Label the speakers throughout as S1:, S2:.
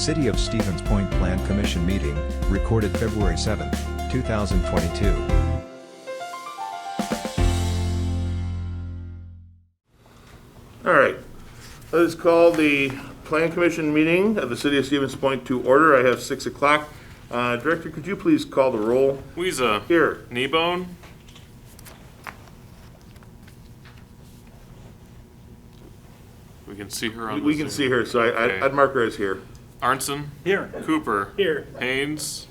S1: City of Stevens Point Plan Commission meeting, recorded February 7, 2022.
S2: All right, let us call the Plan Commission meeting of the City of Stevens Point to order. I have 6 o'clock. Director, could you please call the roll?
S3: Weeza.
S2: Here.
S3: Kneebone. We can see her on
S2: We
S3: the
S2: can
S3: Zoom.
S2: see her, so
S3: Okay.
S2: I'd mark her as here.
S3: Arnson.
S4: Here.
S3: Cooper.
S4: Here.
S3: Haynes.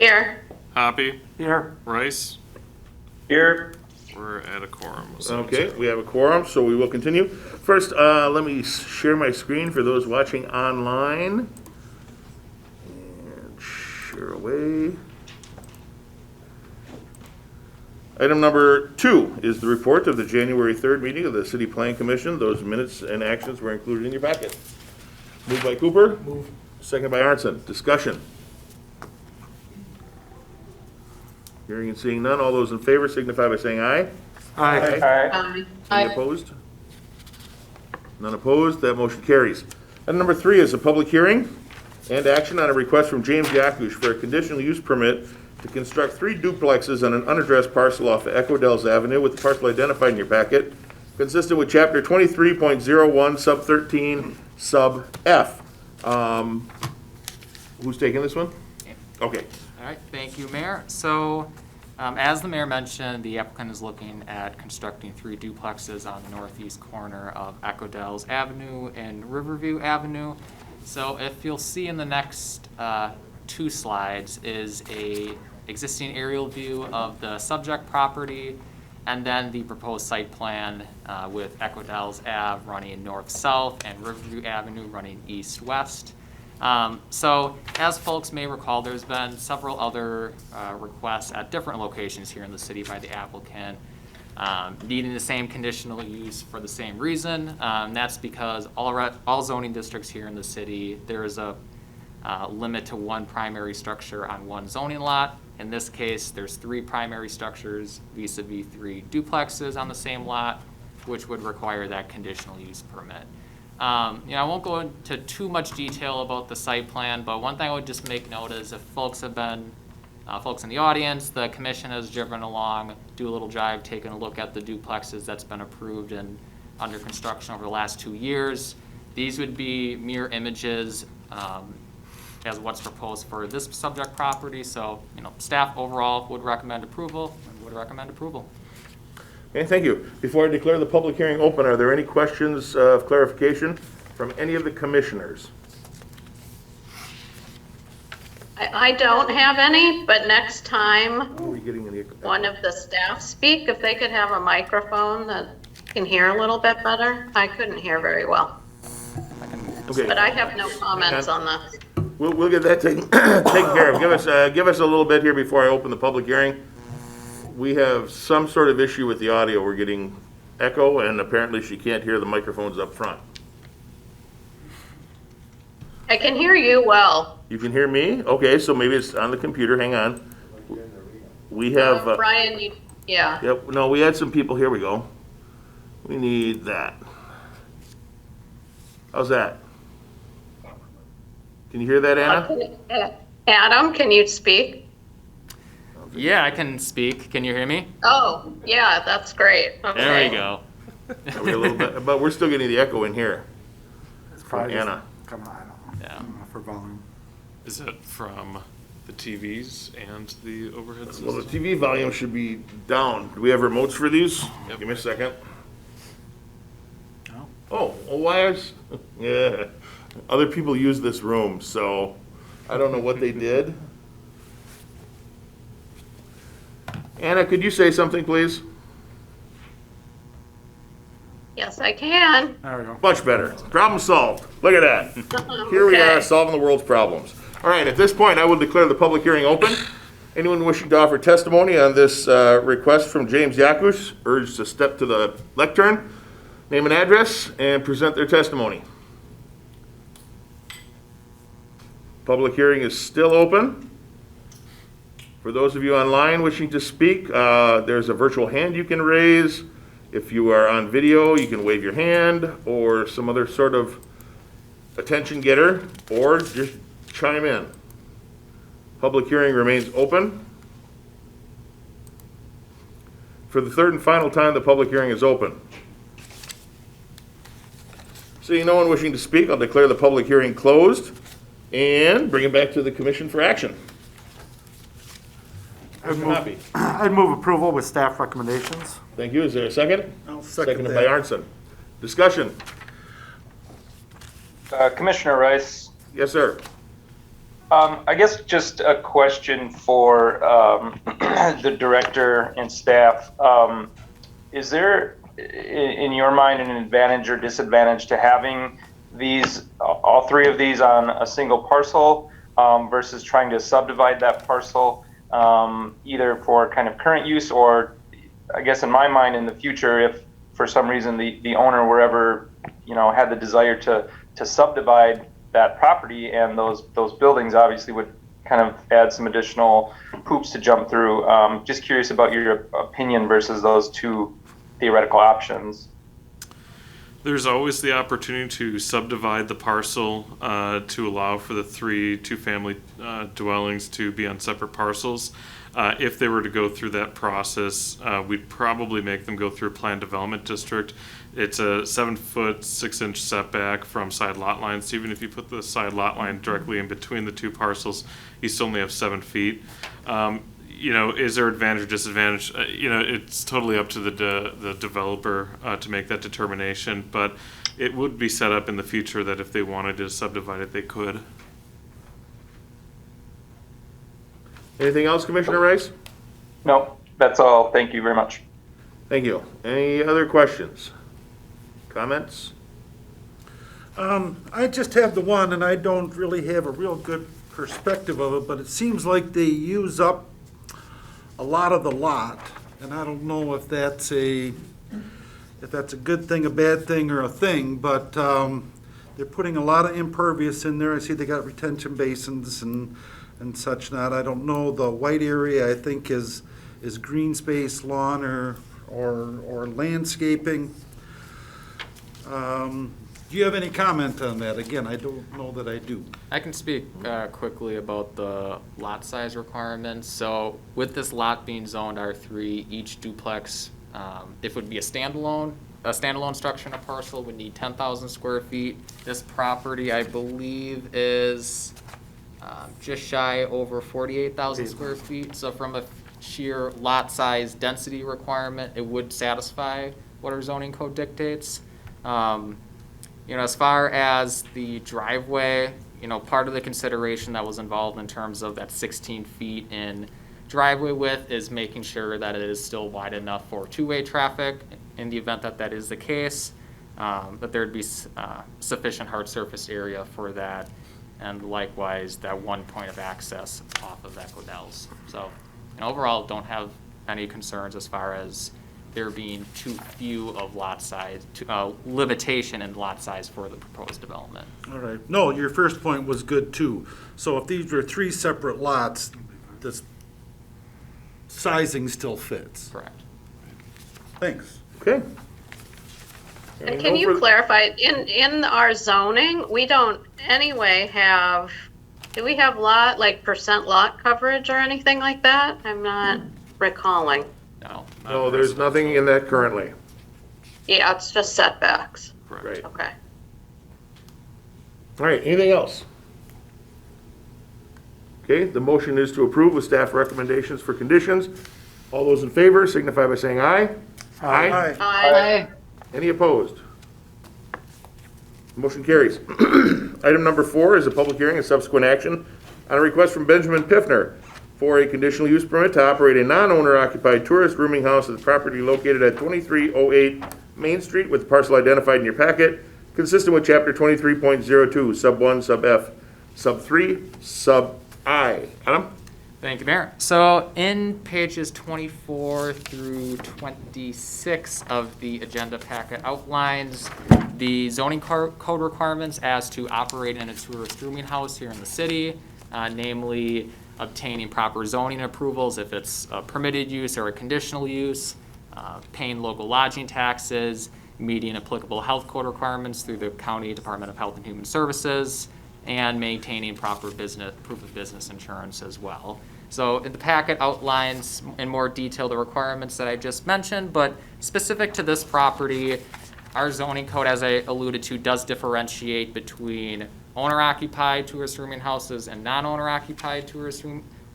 S5: Here.
S3: Hoppy.
S4: Here.
S3: Rice.
S4: Here.
S3: We're at a quorum.
S2: Okay, we have a quorum, so we will continue. First, let me share my screen for those watching online. And share away. Item number 2 is the report of the January 3rd meeting of the City Plan Commission. Those minutes and actions were included in your packet. Moved by Cooper.
S4: Move.
S2: Second by Arnson. Discussion. Hearing and seeing none. All those in favor signify by saying aye.
S4: Aye.
S2: Any opposed? None opposed. That motion carries. Item number 3 is a public hearing and action on a request from James Yakush for a conditional use permit to construct 3 duplexes on an unaddressed parcel off of Echo Dells Avenue with the parcel identified in your packet, consistent with Chapter 23.01, Sub 13, Sub F. Who's taking this one? Okay.
S6: All right, thank you, Mayor. So, as the mayor mentioned, the applicant is looking at constructing 3 duplexes on the northeast corner of Echo Dells Avenue and Riverview Avenue. So if you'll see in the next 2 slides is a existing aerial view of the subject property and then the proposed site plan with Echo Dells Ave running north-south and Riverview Avenue running east-west. So as folks may recall, there's been several other requests at different locations here in the city by the applicant needing the same conditional use for the same reason. That's because all zoning districts here in the city, there is a limit to 1 primary structure on 1 zoning lot. In this case, there's 3 primary structures vis-a-vis 3 duplexes on the same lot, which would require that conditional use permit. I won't go into too much detail about the site plan, but one thing I would just make note is if folks have been, folks in the audience, the commission has driven along, do a little drive, taking a look at the duplexes that's been approved and under construction over the last 2 years. These would be mirror images as what's proposed for this subject property. So, staff overall would recommend approval and would recommend approval.
S2: Okay, thank you. Before I declare the public hearing open, are there any questions of clarification from any of the commissioners?
S5: I don't have any, but next time
S2: Are we getting any?
S5: one of the staff speak, if they could have a microphone that can hear a little bit better. I couldn't hear very well,
S2: Okay,
S5: but I have no comments on that.
S2: we'll get that taken care of. Give us a little bit here before I open the public hearing. We have some sort of issue with the audio. We're getting echo, and apparently she can't hear the microphones up front.
S5: I can hear you well.
S2: You can hear me? Okay, so maybe it's on the computer. Hang on. We have,
S5: Brian, yeah.
S2: yep, no, we had some people. Here we go. We need that. How's that? Can you hear that, Anna?
S5: Adam, can you speak?
S6: Yeah, I can speak. Can you hear me?
S5: Oh, yeah, that's great. Okay.
S6: There we go.
S2: Are we a little bit, but we're still getting the echo in here.
S4: It's
S2: From Anna.
S4: Come on, I don't know.
S6: Yeah.
S4: For volume.
S3: Is it from the TVs and the overhead system?
S2: Well, the TV volume should be down. Do we have remotes for these?
S3: Yep.
S2: Give me a second.
S4: No.
S2: Oh, why is, yeah. Other people use this room, so I don't know what they did. Anna, could you say something, please?
S5: Yes, I can.
S4: There we go.
S2: Much better. Problem solved. Look at that. Here we are,
S5: Okay.
S2: solving the world's problems. All right, at this point, I will declare the public hearing open. Anyone wishing to offer testimony on this request from James Yakush urged to step to the lectern, name and address, and present their testimony. Public hearing is still open. For those of you online wishing to speak, there's a virtual hand you can raise. If you are on video, you can wave your hand or some other sort of attention getter or just chime in. Public hearing remains open. For the third and final time, the public hearing is open. Seeing no one wishing to speak, I'll declare the public hearing closed and bring it back to the commission for action. Mr. Hoppy.
S4: I'd move approval with staff recommendations.
S2: Thank you. Is there a second?
S4: I'll second
S2: Seconded by Arnson. Discussion.
S7: Commissioner Rice,
S2: Yes, sir.
S7: I guess just a question for the director and staff. Is there, in your mind, an advantage or disadvantage to having these, all three of these on a single parcel versus trying to subdivide that parcel, either for kind of current use or, I guess in my mind, in the future, if for some reason the owner were ever, had the desire to subdivide that property, and those buildings obviously would kind of add some additional hoops to jump through. Just curious about your opinion versus those two theoretical options.
S3: There's always the opportunity to subdivide the parcel to allow for the two-family dwellings to be on separate parcels. If they were to go through that process, we'd probably make them go through a planned development district. It's a 7-foot 6-inch setback from side lot lines. So even if you put the side lot line directly in between the two parcels, you still only have 7 feet. Is there advantage or disadvantage? It's totally up to the developer to make that determination, but it would be set up in the future that if they wanted to subdivide it, they could.
S2: Anything else, Commissioner Rice?
S7: No, that's all. Thank you very much.
S2: Thank you. Any other questions? Comments?
S8: I just have the one, and I don't really have a real good perspective of it, but it seems like they use up a lot of the lot, and I don't know if that's a good thing, a bad thing, or a thing, but they're putting a lot of impervious in there. I see they got retention basins and such not. I don't know, the white area I think is green space, lawn, or landscaping. Do you have any comment on that? Again, I don't know that I do.
S6: I can speak quickly about the lot size requirements. So with this lot being zoned R3, each duplex, if it would be a standalone structure in a parcel, would need 10,000 square feet. This property, I believe, is just shy over 48,000 square feet. So from a sheer lot size density requirement, it would satisfy what our zoning code dictates. As far as the driveway, part of the consideration that was involved in terms of that 16 feet in driveway width is making sure that it is still wide enough for two-way traffic. In the event that is the case, that there'd be sufficient hard surface area for that, and likewise that one point of access off of Echo Dells. So overall, don't have any concerns as far as there being too few of lot size, limitation in lot size for the proposed development.
S8: All right. No, your first point was good too. So if these were 3 separate lots, this sizing still fits.
S6: Correct.
S8: Thanks.
S2: Okay.
S5: And can you clarify, in our zoning, we don't anyway have, do we have percent lot coverage or anything like that? I'm not recalling.
S2: No, there's nothing in that currently.
S5: Yeah, it's just setbacks.
S2: Right.
S5: Okay.
S2: All right, anything else? Okay, the motion is to approve with staff recommendations for conditions. All those in favor signify by saying aye.
S8: Aye.
S5: Aye.
S2: Any opposed? Motion carries. Item number 4 is a public hearing and subsequent action on a request from Benjamin Piffner for a conditional use permit to operate a non-owner occupied tourist rooming house at the property located at 2308 Main Street with the parcel identified in your packet, consistent with chapter 23.02, sub 1, sub F, sub 3, sub I. Adam?
S6: Thank you, Mayor. So in pages 24 through 26 of the agenda packet outlines the zoning code requirements as to operate in a tourist rooming house here in the city, namely obtaining proper zoning approvals if it's a permitted use or a conditional use, paying local lodging taxes, meeting applicable health code requirements through the County Department of Health and Human Services, and maintaining proper proof of business insurance as well. So the packet outlines in more detail the requirements that I just mentioned, but specific to this property, our zoning code, as I alluded to, does differentiate between owner-occupied tourist rooming houses and non-owner-occupied tourist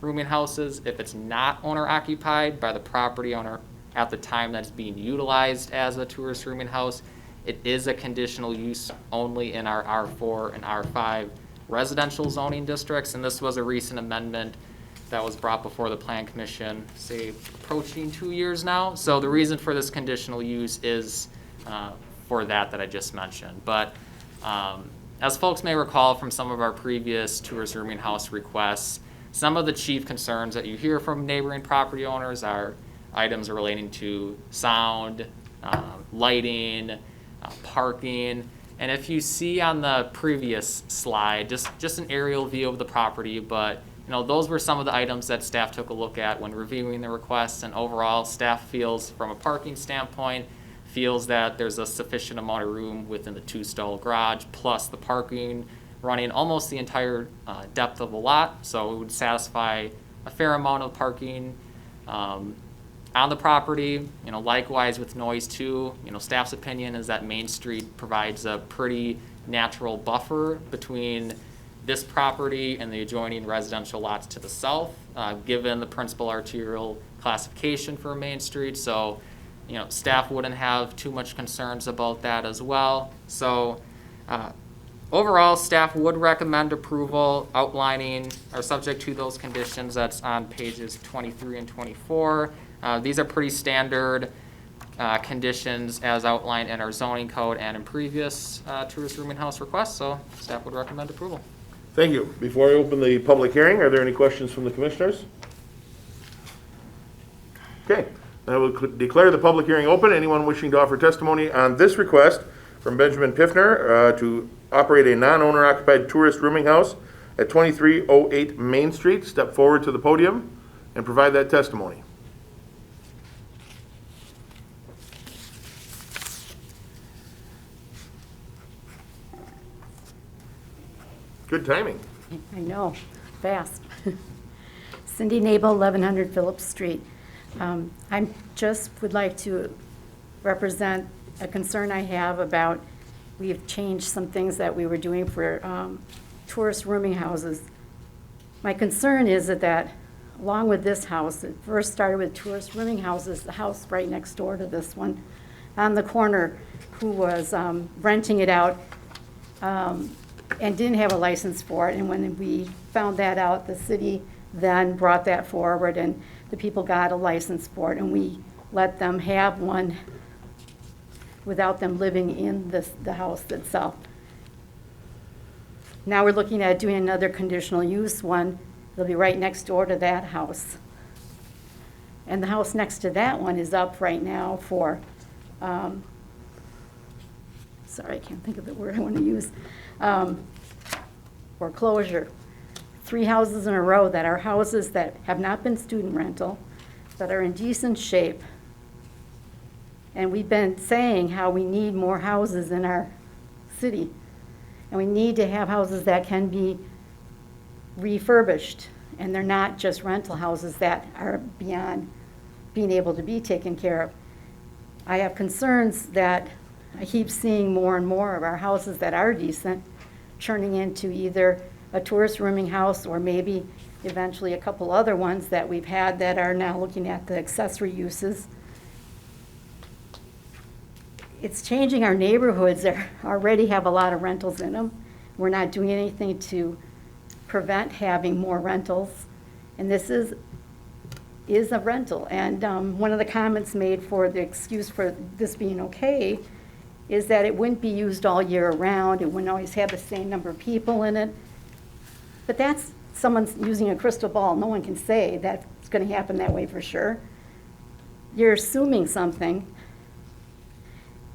S6: rooming houses. If it's not owner-occupied by the property owner at the time that's being utilized as a tourist rooming house, it is a conditional use only in our R4 and R5 residential zoning districts, and this was a recent amendment that was brought before the Plan Commission, say, approaching 2 years now. So the reason for this conditional use is for that I just mentioned. But as folks may recall from some of our previous tourist rooming house requests, some of the chief concerns that you hear from neighboring property owners are items relating to sound, lighting, parking. And if you see on the previous slide, just an aerial view of the property, but those were some of the items that staff took a look at when reviewing the requests, and overall staff feels, from a parking standpoint, feels that there's a sufficient amount of room within the 2-stall garage, plus the parking running almost the entire depth of the lot, so it would satisfy a fair amount of parking on the property. Likewise with noise too, staff's opinion is that Main Street provides a pretty natural buffer between this property and the adjoining residential lots to the south, given the principal arterial classification for Main Street. So, staff wouldn't have too much concerns about that as well. So, overall, staff would recommend approval outlining or subject to those conditions that's on pages 23 and 24. These are pretty standard conditions as outlined in our zoning code and in previous tourist rooming house requests, so staff would recommend approval.
S2: Thank you. Before I open the public hearing, are there any questions from the commissioners? Okay, I will declare the public hearing open. Anyone wishing to offer testimony on this request from Benjamin Piffner to operate a non-owner occupied tourist rooming house at 2308 Main Street, step forward to the podium and provide that testimony. Good timing.
S9: I know, fast. Cindy Nabel, 1100 Phillips Street. I just would like to represent a concern I have about, we've changed some things that we were doing for tourist rooming houses. My concern is that along with this house, it first started with tourist rooming houses, the house right next door to this one on the corner, who was renting it out and didn't have a license for it. And when we found that out, the city then brought that forward and the people got a license for it, and we let them have one without them living in the house itself. Now we're looking at doing another conditional use one. It'll be right next door to that house. And the house next to that one is up right now for, sorry, I can't think of the word I want to use, foreclosure. 3 houses in a row that are houses that have not been student rental, that are in decent shape. And we've been saying how we need more houses in our city. And we need to have houses that can be refurbished. And they're not just rental houses that are beyond being able to be taken care of. I have concerns that I keep seeing more and more of our houses that are decent turning into either a tourist rooming house or maybe eventually a couple other ones that we've had that are now looking at the accessory uses. It's changing our neighborhoods that already have a lot of rentals in them. We're not doing anything to prevent having more rentals. And this is a rental. And one of the comments made for the excuse for this being okay is that it wouldn't be used all year round. It wouldn't always have the same number of people in it. But that's someone's using a crystal ball. No one can say that's going to happen that way for sure. You're assuming something.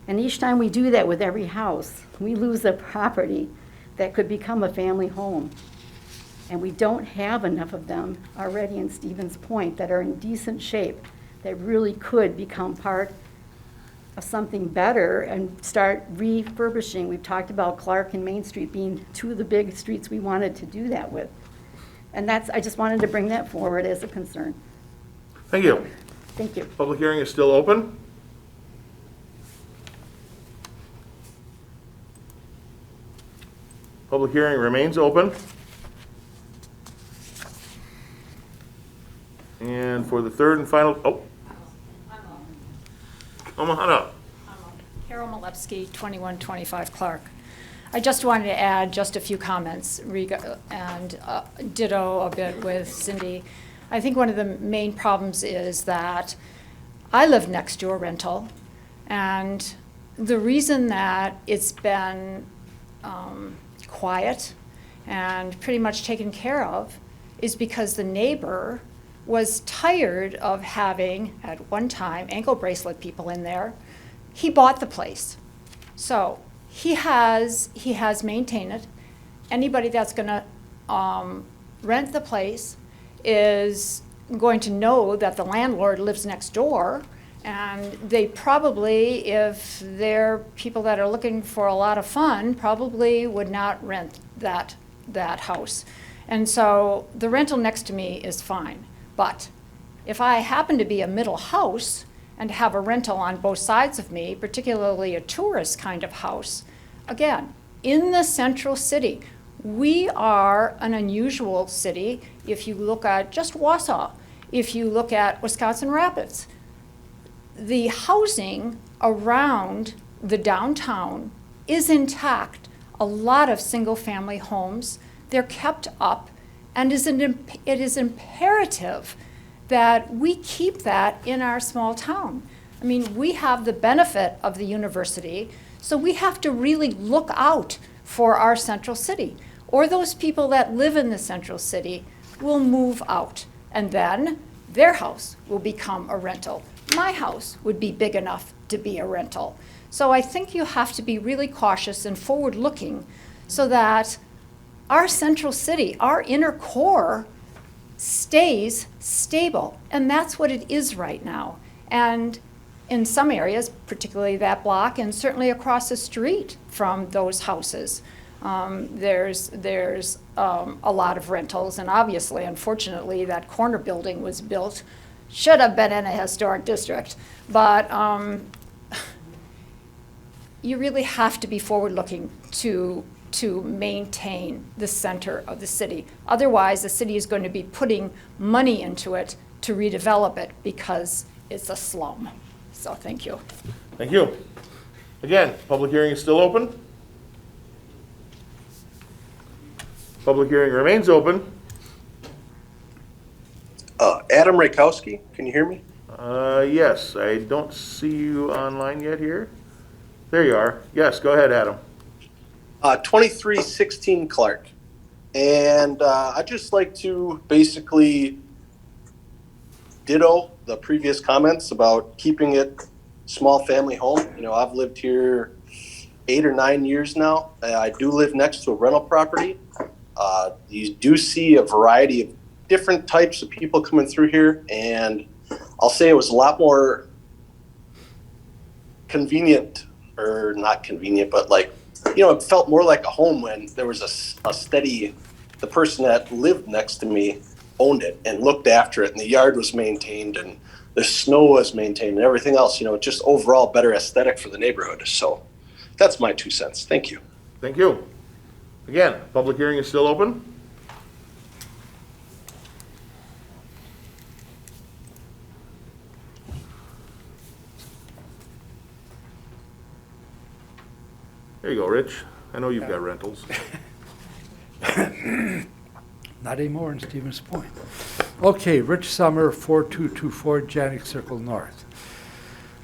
S9: And each time we do that with every house, we lose a property that could become a family home. And we don't have enough of them already in Stevens Point that are in decent shape, that really could become part something better and start refurbishing. We've talked about Clark and Main Street being two of the big streets we wanted to do that with. And I just wanted to bring that forward as a concern.
S2: Thank you.
S9: Thank you.
S2: Public hearing is still open. Public hearing remains open. And for the third and final, come on up.
S10: Carol Malewski, 2125 Clark. I just wanted to add just a few comments and ditto a bit with Cindy. I think one of the main problems is that I live next to a rental, and the reason that it's been quiet and pretty much taken care of is because the neighbor was tired of having, at one time, ankle bracelet people in there. He bought the place. So he has maintained it. Anybody that's gonna rent the place is going to know that the landlord lives next door, and they probably, if they're people that are looking for a lot of fun, probably would not rent that house. And so the rental next to me is fine. But if I happen to be a middle house and have a rental on both sides of me, particularly a tourist kind of house, again, in the central city, we are an unusual city. If you look at just Wausau, if you look at Wisconsin Rapids, the housing around the downtown is intact. A lot of single-family homes, they're kept up, and it is imperative that we keep that in our small town. I mean, we have the benefit of the university, so we have to really look out for our central city, or those people that live in the central city will move out, and then their house will become a rental. My house would be big enough to be a rental. So I think you have to be really cautious and forward-looking so that our central city, our inner core, stays stable. And that's what it is right now. And in some areas, particularly that block, and certainly across the street from those houses, there's a lot of rentals. And obviously, unfortunately, that corner building was built, should have been in a historic district. But you really have to be forward-looking to maintain the center of the city. Otherwise, the city is going to be putting money into it to redevelop it because it's a slum. So thank you.
S2: Thank you. Again, public hearing is still open. Public hearing remains open.
S11: Adam Rakowski, can you hear me?
S2: Yes, I don't see you online yet here. There you are. Yes, go ahead, Adam.
S11: 2316 Clark. And I'd just like to basically ditto the previous comments about keeping it small family home. You know, I've lived here 8 or 9 years now. I do live next to a rental property. You do see a variety of different types of people coming through here, and I'll say it was a lot more convenient, or not convenient, but like, you know, it felt more like a home when there was a steady, the person that lived next to me owned it and looked after it, and the yard was maintained and the snow was maintained and everything else, you know, just overall better aesthetic for the neighborhood. So that's my 2 cents. Thank you.
S2: Thank you. Again, public hearing is still open. There you go, Rich. I know you've got rentals.
S12: Not anymore in Stevens Point. Okay, Rich Summer, 4224 Janik Circle North.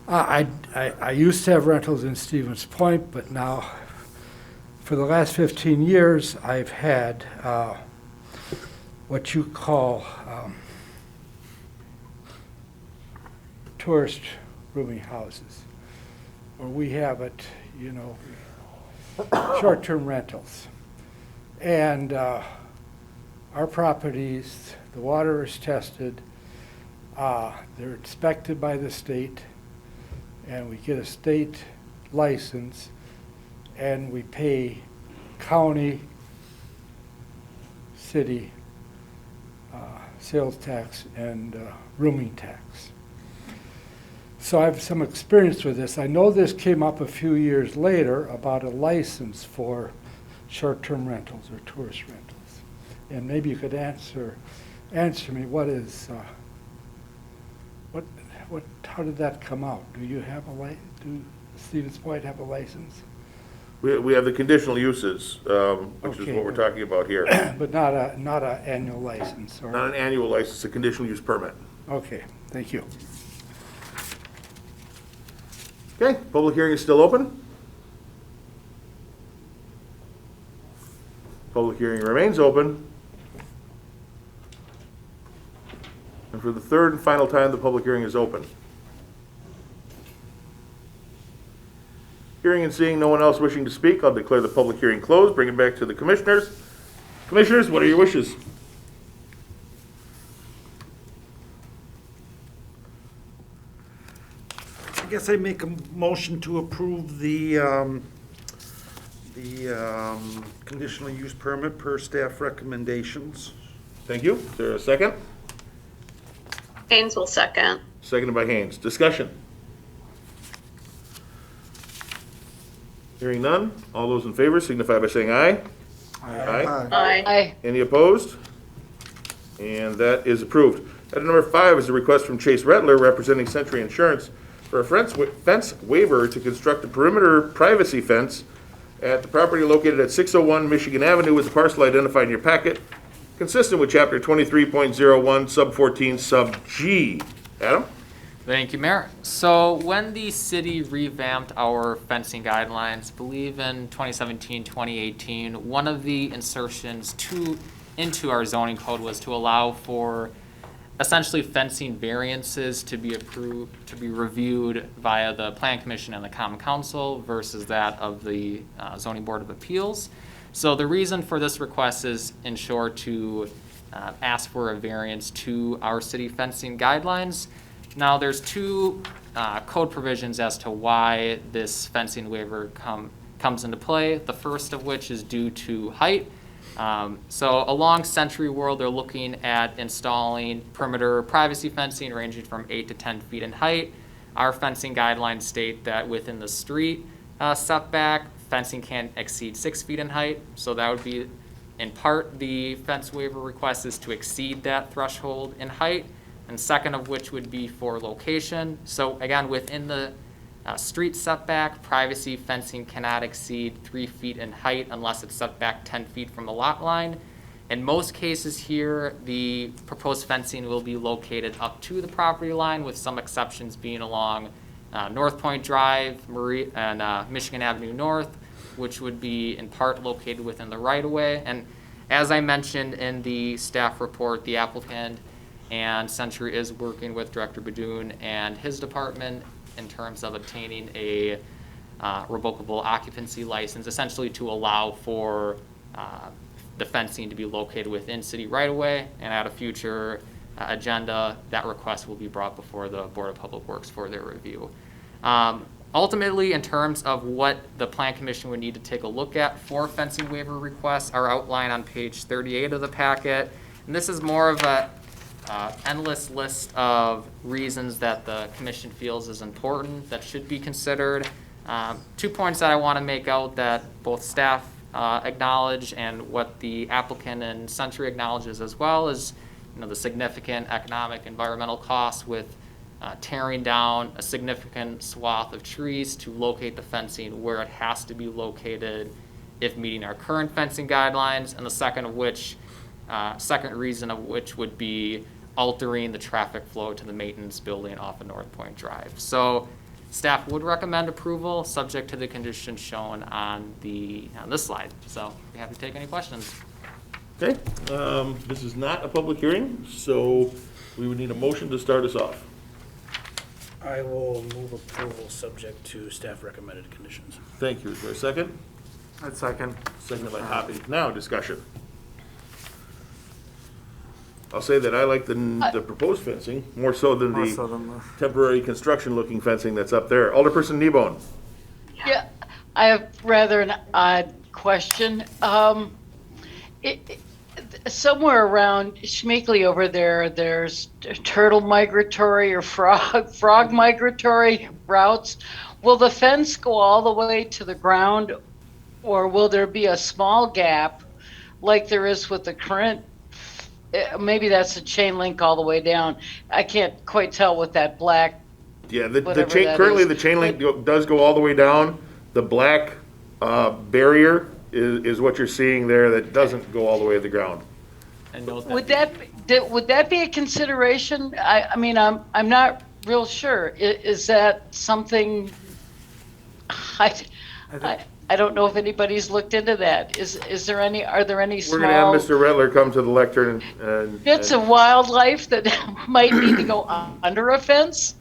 S12: I used to have rentals in Stevens Point, but now for the last 15 years, I've had what you call tourist rooming houses, where we have it, you know, short-term rentals. And our properties, the water is tested, they're inspected by the state, and we get a state license, and we pay county, city sales tax and rooming tax. So I have some experience with this. I know this came up a few years later about a license for short-term rentals or tourist rentals. And maybe you could answer me, how did that come out? Do you have do Stevens Point have a license?
S2: We have the conditional uses, which is
S12: Okay.
S2: what we're talking about here.
S12: But not a annual license, or?
S2: Not an annual license, a conditional use permit.
S12: Okay, thank you.
S2: Okay, public hearing is still open. Public hearing remains open. And for the third and final time, the public hearing is open. Hearing and seeing no one else wishing to speak, I'll declare the public hearing closed. Bring it back to the commissioners. Commissioners, what are your wishes?
S8: I guess I make a motion to approve the conditional use permit per staff recommendations.
S2: Thank you. Is there a second?
S5: Haynes will second.
S2: Seconded by Haynes. Discussion. Hearing none. All those in favor signify by saying aye. Aye.
S5: Aye.
S2: Any opposed? And that is approved. Item number 5 is a request from Chase Rettler, representing Century Insurance, for a fence waiver to construct a perimeter privacy fence at the property located at 601 Michigan Avenue with the parcel identified in your packet, consistent with Chapter 23.01, Sub 14, Sub G. Adam?
S6: Thank you, Mayor. So when the city revamped our fencing guidelines, I believe in 2017, 2018, one of the insertions into our zoning code was to allow for essentially fencing variances to be approved, to be reviewed via the Plan Commission and the Common Council versus that of the Zoning Board of Appeals. So the reason for this request is, in short, to ask for a variance to our city fencing guidelines. Now, there's two code provisions as to why this fencing waiver comes into play. The first of which is due to height. So along Century World, they're looking at installing perimeter privacy fencing ranging from 8 to 10 feet in height. Our fencing guidelines state that within the street setback, fencing can't exceed 6 feet in height. So that would be, in part, the fence waiver request is to exceed that threshold in height. And second of which would be for location. So again, within the street setback, privacy fencing cannot exceed 3 feet in height unless it's set back 10 feet from the lot line. In most cases here, the proposed fencing will be located up to the property line, with some exceptions being along North Point Drive and Michigan Avenue North, which would be in part located within the right-of-way. And as I mentioned in the staff report, the applicant and Century is working with Director Badoon and his department in terms of obtaining a revocable occupancy license, essentially to allow for the fencing to be located within city right-of-way. And at a future agenda, that request will be brought before the Board of Public Works for their review. Ultimately, in terms of what the Plan Commission would need to take a look at for fencing waiver requests are outlined on page 38 of the packet. And this is more of a endless list of reasons that the commission feels is important that should be considered. 2 points that I want to make out that both staff acknowledge and what the applicant and Century acknowledges as well is, the significant economic environmental costs with tearing down a significant swath of trees to locate the fencing where it has to be located if meeting our current fencing guidelines, and the second reason of which would be altering the traffic flow to the maintenance building off of North Point Drive. So staff would recommend approval, subject to the conditions shown on this slide. So we happy to take any questions.
S2: Okay, this is not a public hearing, so we would need a motion to start us off.
S13: I will move approval subject to staff recommended conditions.
S2: Thank you. Is there a second?
S4: I'd second.
S2: Seconded by Hoppy. Now, discussion. I'll say that I like the proposed fencing more so than
S4: More so
S2: the
S4: than the-
S2: temporary construction looking fencing that's up there. Alderperson Kneebone.
S14: Yeah, I have rather an odd question. Somewhere around Schmeekly over there, there's turtle migratory or frog migratory routes. Will the fence go all the way to the ground, or will there be a small gap like there is with the current? Maybe that's a chain link all the way down. I can't quite tell with that black.
S2: Yeah, the
S14: Whatever
S2: chain,
S14: that
S2: currently
S14: is.
S2: the chain link does go all the way down. The black barrier is what you're seeing there that doesn't go all the way to the ground.
S6: And note
S14: Would that be a consideration? I mean, I'm not real sure. Is that something? I don't know if anybody's looked into that. Is there any? Are there any
S2: We're gonna have
S14: small
S2: Mr. Rattler come to the lectern and.
S14: bits of wildlife that might need to go under a fence?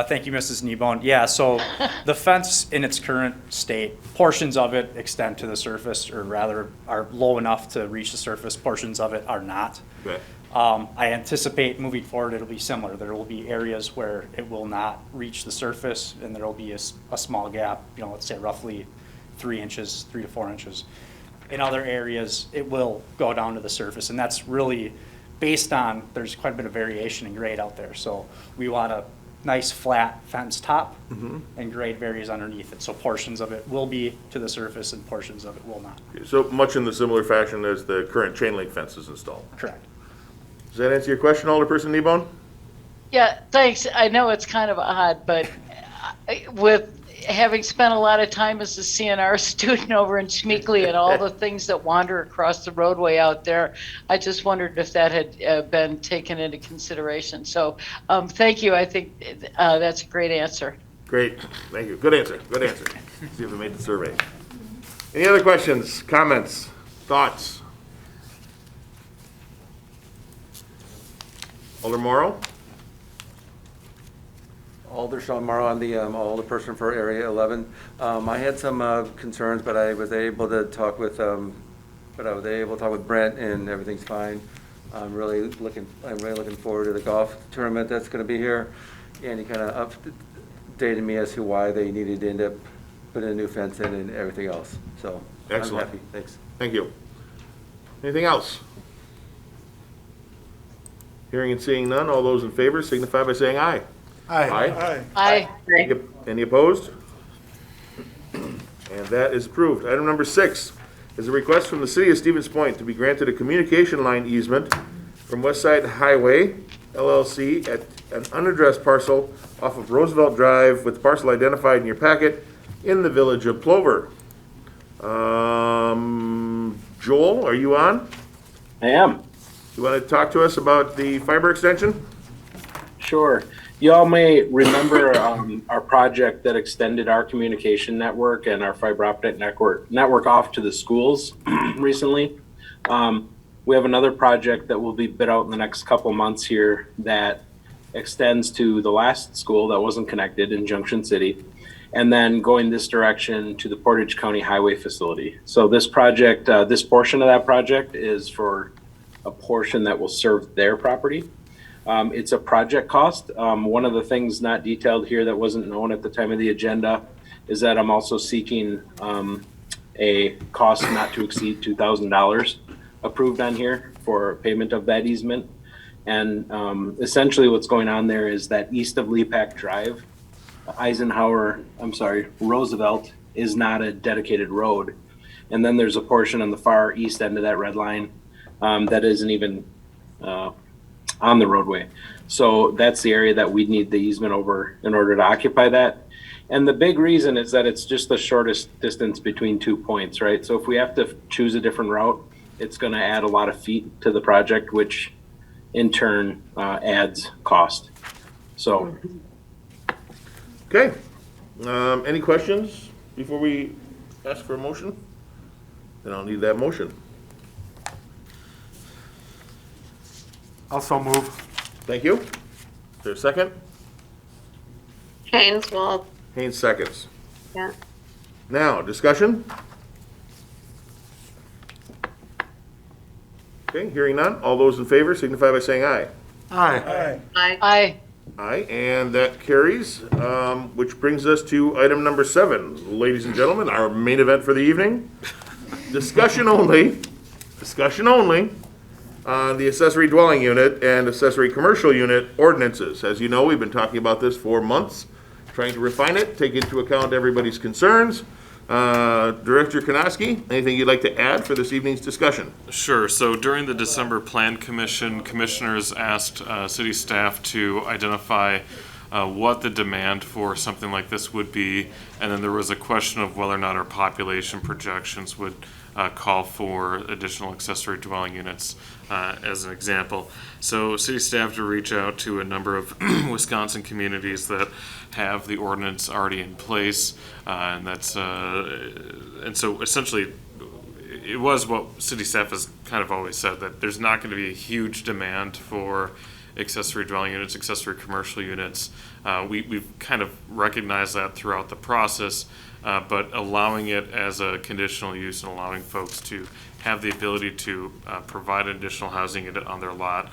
S15: Thank you, Mrs. Kneebone. Yeah, so the fence in its current state, portions of it extend to the surface, or rather are low enough to reach the surface, portions of it are not.
S2: Okay.
S15: I anticipate moving forward it'll be similar. There will be areas where it will not reach the surface, and there will be a small gap, let's say roughly 3 to 4 inches. In other areas, it will go down to the surface, and that's really based on, there's quite a bit of variation in grade out there. So we want a nice flat fence top, and grade varies underneath it. So portions of it will be to the surface and portions of it will not.
S2: So much in the similar fashion as the current chain link fence is installed.
S15: Correct.
S2: Does that answer your question, Alderperson Kneebone?
S14: Yeah, thanks. I know it's kind of odd, but with having spent a lot of time as a CNR student over in Schmeekly and all the things that wander across the roadway out there, I just wondered if that had been taken into consideration. So thank you. I think that's a great answer.
S2: Great, thank you. Good answer, good answer. See if we made the survey. Any other questions, comments, thoughts? Alder Morrow?
S16: Alder Sean Morrow, I'm the alderperson for Area 11. I had some concerns, but I was able to talk with Brent, and everything's fine. I'm really looking forward to the golf tournament that's going to be here, and he kind of updated me as to why they needed to end up putting a new fence in and everything else. So
S2: Excellent.
S16: I'm happy. Thanks.
S2: Thank you. Anything else? Hearing and seeing none, all those in favor signify by saying aye.
S8: Aye.
S14: Aye.
S2: Any opposed? And that is approved. Item number 6 is a request from the City of Stevens Point to be granted a communication line easement from West Side Highway LLC at an unaddressed parcel off of Roosevelt Drive with the parcel identified in your packet in the village of Plover. Joel, are you on?
S17: I am.
S2: You want to talk to us about the fiber extension?
S17: Sure. You all may remember our project that extended our communication network and our fiber optic network off to the schools recently. We have another project that will be bid out in the next couple months here that extends to the last school that wasn't connected in Junction City, and then going this direction to the Portage County Highway facility. So this project, this portion of that project is for a portion that will serve their property. It's a project cost. One of the things not detailed here that wasn't known at the time of the agenda is that I'm also seeking a cost not to exceed $2,000 approved on here for payment of that easement. And essentially what's going on there is that east of Leapack Drive, Roosevelt is not a dedicated road. And then there's a portion on the far east end of that red line that isn't even on the roadway. So that's the area that we need the easement over in order to occupy that. And the big reason is that it's just the shortest distance between 2 points, right? So if we have to choose a different route, it's going to add a lot of feet to the project, which in turn adds cost. So.
S2: Okay. Any questions before we ask for a motion? Then I'll need that motion.
S4: Also move.
S2: Thank you. Is there a second?
S5: Haynes will,
S2: Haynes seconds.
S5: yeah.
S2: Now, discussion? Okay, hearing none. All those in favor signify by saying aye.
S8: Aye.
S14: Aye.
S2: Aye, and that carries, which brings us to item number 7. Ladies and gentlemen, our main event for the evening. Discussion only on the accessory dwelling unit and accessory commercial unit ordinances. As you know, we've been talking about this for months, trying to refine it, take into account everybody's concerns. Director Konoski, anything you'd like to add for this evening's discussion?
S3: Sure. So during the December Plan Commission, commissioners asked city staff to identify what the demand for something like this would be, and then there was a question of whether or not our population projections would call for additional accessory dwelling units as an example. So city staff to reach out to a number of Wisconsin communities that have the ordinance already in place, and that's and so essentially it was what city staff has kind of always said, that there's not going to be a huge demand for accessory dwelling units, accessory commercial units. We've kind of recognized that throughout the process, but allowing it as a conditional use and allowing folks to have the ability to provide additional housing unit on their lot,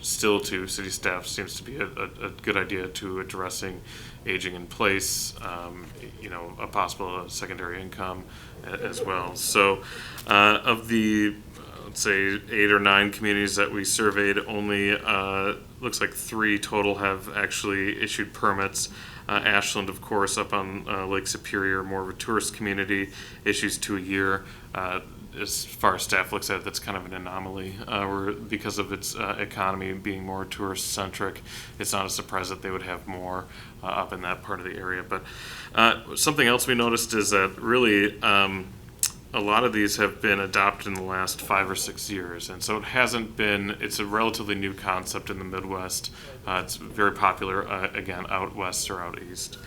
S3: still to city staff seems to be a good idea to addressing aging in place, a possible secondary income as well. So of the let's say 8 or 9 communities that we surveyed, only looks like 3 total have actually issued permits. Ashland, of course, up on Lake Superior, more of a tourist community, issues 2 a year. As far as staff looks at it, that's kind of an anomaly, where because of its economy being more tourist centric, it's not a surprise that they would have more up in that part of the area. But something else we noticed is that really a lot of these have been adopted in the last 5 or 6 years, and so it's a relatively new concept in the Midwest. It's very popular, again, out west or out east.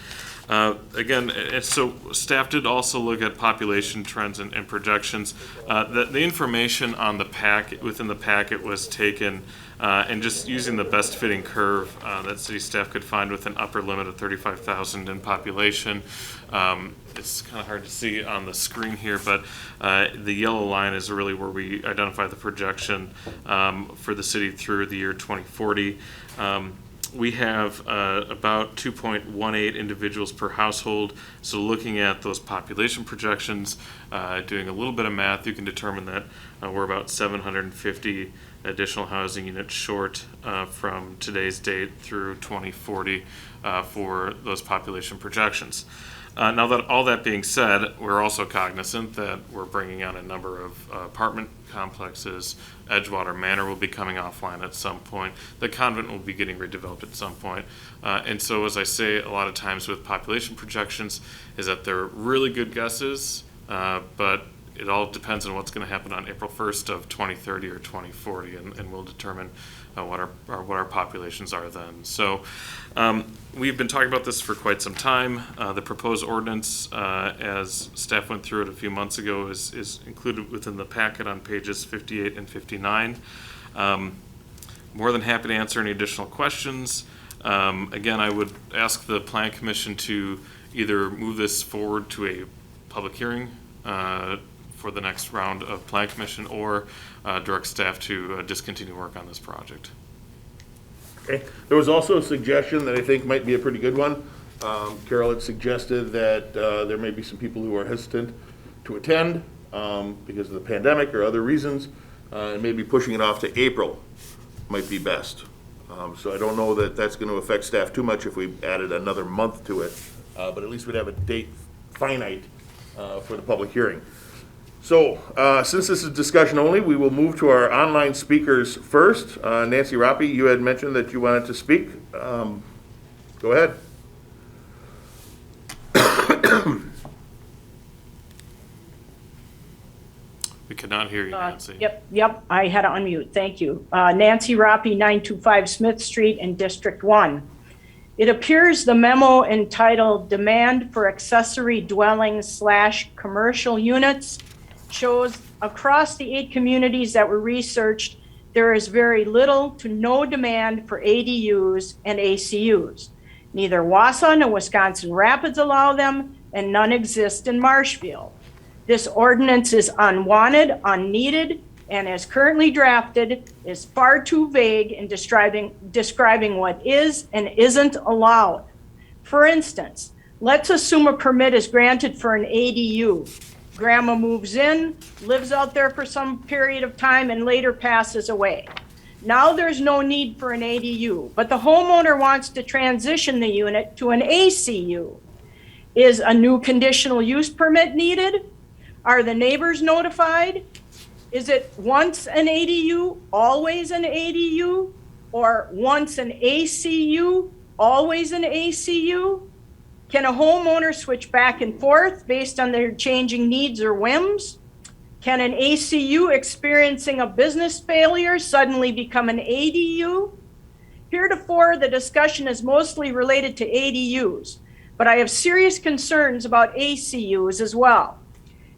S3: So staff did also look at population trends and projections. The information on the packet, within the packet, was taken and just using the best fitting curve that city staff could find with an upper limit of 35,000 in population. It's kind of hard to see on the screen here, but the yellow line is really where we identify the projection for the city through the year 2040. We have about 2.18 individuals per household. So looking at those population projections, doing a little bit of math, you can determine that we're about 750 additional housing units short from today's date through 2040 for those population projections. Now that all that being said, we're also cognizant that we're bringing on a number of apartment complexes. Edgewater Manor will be coming offline at some point. The convent will be getting redeveloped at some point. And so, as I say a lot of times with population projections, is that they're really good guesses, but it all depends on what's going to happen on April 1st of 2030 or 2040, and we'll determine what our populations are then. So we've been talking about this for quite some time. The proposed ordinance, as staff went through it a few months ago, is included within the packet on pages 58 and 59. More than happy to answer any additional questions. Again, I would ask the Plan Commission to either move this forward to a public hearing for the next round of Plan Commission, or direct staff to discontinue work on this project.
S2: Okay. There was also a suggestion that I think might be a pretty good one. Carol had suggested that there may be some people who are hesitant to attend because of the pandemic or other reasons, and maybe pushing it off to April might be best. So I don't know that that's going to affect staff too much if we added another month to it, but at least we'd have a date finite for the public hearing. So, since this is discussion only, we will move to our online speakers first. Nancy Roppy, you had mentioned that you wanted to speak. Go ahead.
S3: We could not hear you, Nancy.
S18: Yep, I had to unmute, thank you. Nancy Roppy, 925 Smith Street in District 1. It appears the memo entitled Demand for Accessory Dwellings / Commercial Units shows across the 8 communities that were researched, there is very little to no demand for ADUs and ACUs. Neither Wausau nor Wisconsin Rapids allow them, and none exist in Marshfield. This ordinance is unwanted, unneeded, and as currently drafted is far too vague in describing what is and isn't allowed. For instance, let's assume a permit is granted for an ADU. Grandma moves in, lives out there for some period of time, and later passes away. Now there's no need for an ADU, but the homeowner wants to transition the unit to an ACU. Is a new conditional use permit needed? Are the neighbors notified? Is it once an ADU, always an ADU? Or once an ACU, always an ACU? Can a homeowner switch back and forth based on their changing needs or whims? Can an ACU experiencing a business failure suddenly become an ADU? Heretofore, the discussion is mostly related to ADUs, but I have serious concerns about ACUs as well.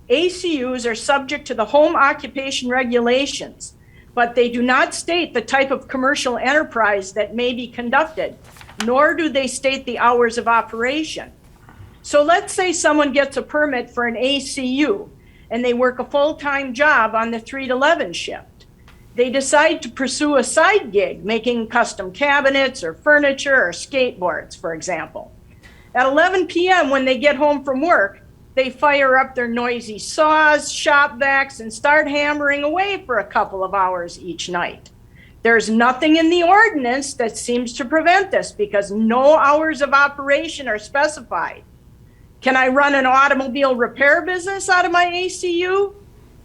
S18: ACUs are subject to the home occupation regulations, but they do not state the type of commercial enterprise that may be conducted, nor do they state the hours of operation. So let's say someone gets a permit for an ACU and they work a full-time job on the 3 to 11 shift. They decide to pursue a side gig, making custom cabinets or furniture or skateboards, for example. At 11 p.m. when they get home from work, they fire up their noisy saws, shop vacs, and start hammering away for a couple of hours each night. There's nothing in the ordinance that seems to prevent this because no hours of operation are specified. Can I run an automobile repair business out of my ACU?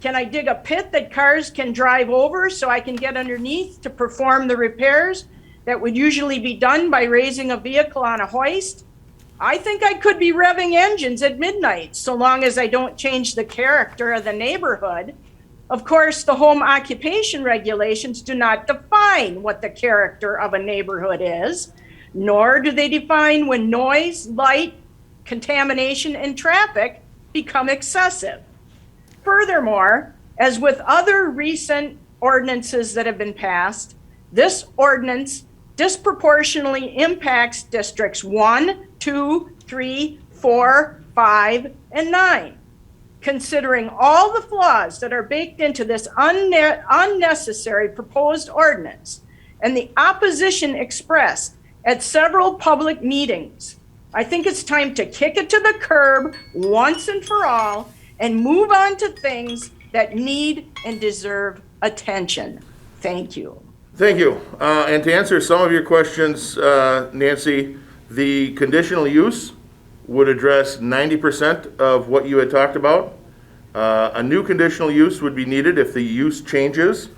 S18: Can I dig a pit that cars can drive over so I can get underneath to perform the repairs that would usually be done by raising a vehicle on a hoist? I think I could be revving engines at midnight so long as I don't change the character of the neighborhood. Of course, the home occupation regulations do not define what the character of a neighborhood is, nor do they define when noise, light, contamination, and traffic become excessive. Furthermore, as with other recent ordinances that have been passed, this ordinance disproportionately impacts districts 1, 2, 3, 4, 5, and 9. Considering all the flaws that are baked into this unnecessary proposed ordinance and the opposition expressed at several public meetings, I think it's time to kick it to the curb once and for all and move on to things that need and deserve attention. Thank you.
S2: Thank you. And to answer some of your questions, Nancy, the conditional use would address 90% of what you had talked about. A new conditional use would be needed if the use changes.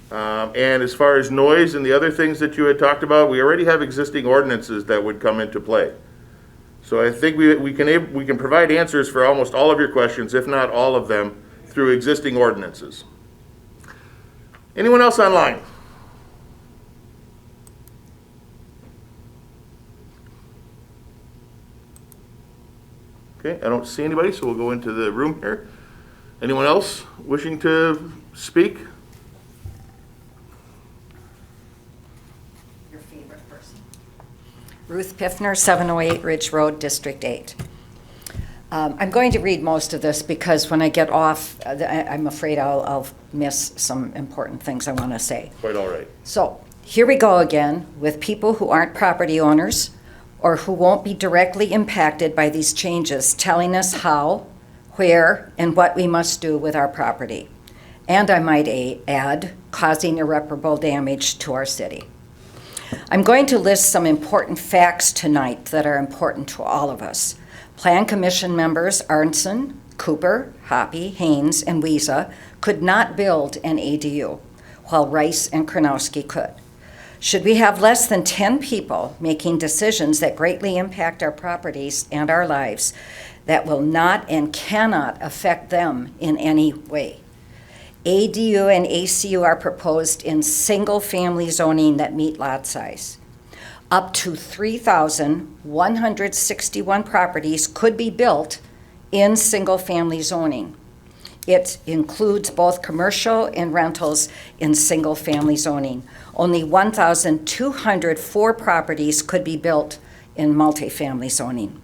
S2: And as far as noise and the other things that you had talked about, we already have existing ordinances that would come into play. So I think we can provide answers for almost all of your questions, if not all of them, through existing ordinances. Anyone else online? Okay, I don't see anybody, so we'll go into the room here. Anyone else wishing to speak?
S19: Your favorite person. Ruth Piffner, 708 Ridge Road, District 8. I'm going to read most of this because when I get off, I'm afraid I'll miss some important things I want to say.
S2: Quite all right.
S19: So here we go again with people who aren't property owners or who won't be directly impacted by these changes, telling us how, where, and what we must do with our property. And I might add, causing irreparable damage to our city. I'm going to list some important facts tonight that are important to all of us. Plan Commission members Arnson, Cooper, Hoppy, Haynes, and Wiesa could not build an ADU, while Rice and Kronowski could. Should we have less than 10 people making decisions that greatly impact our properties and our lives that will not and cannot affect them in any way? ADU and ACU are proposed in single-family zoning that meet lot size. Up to 3,161 properties could be built in single-family zoning. It includes both commercial and rentals in single-family zoning. Only 1,204 properties could be built in multifamily zoning.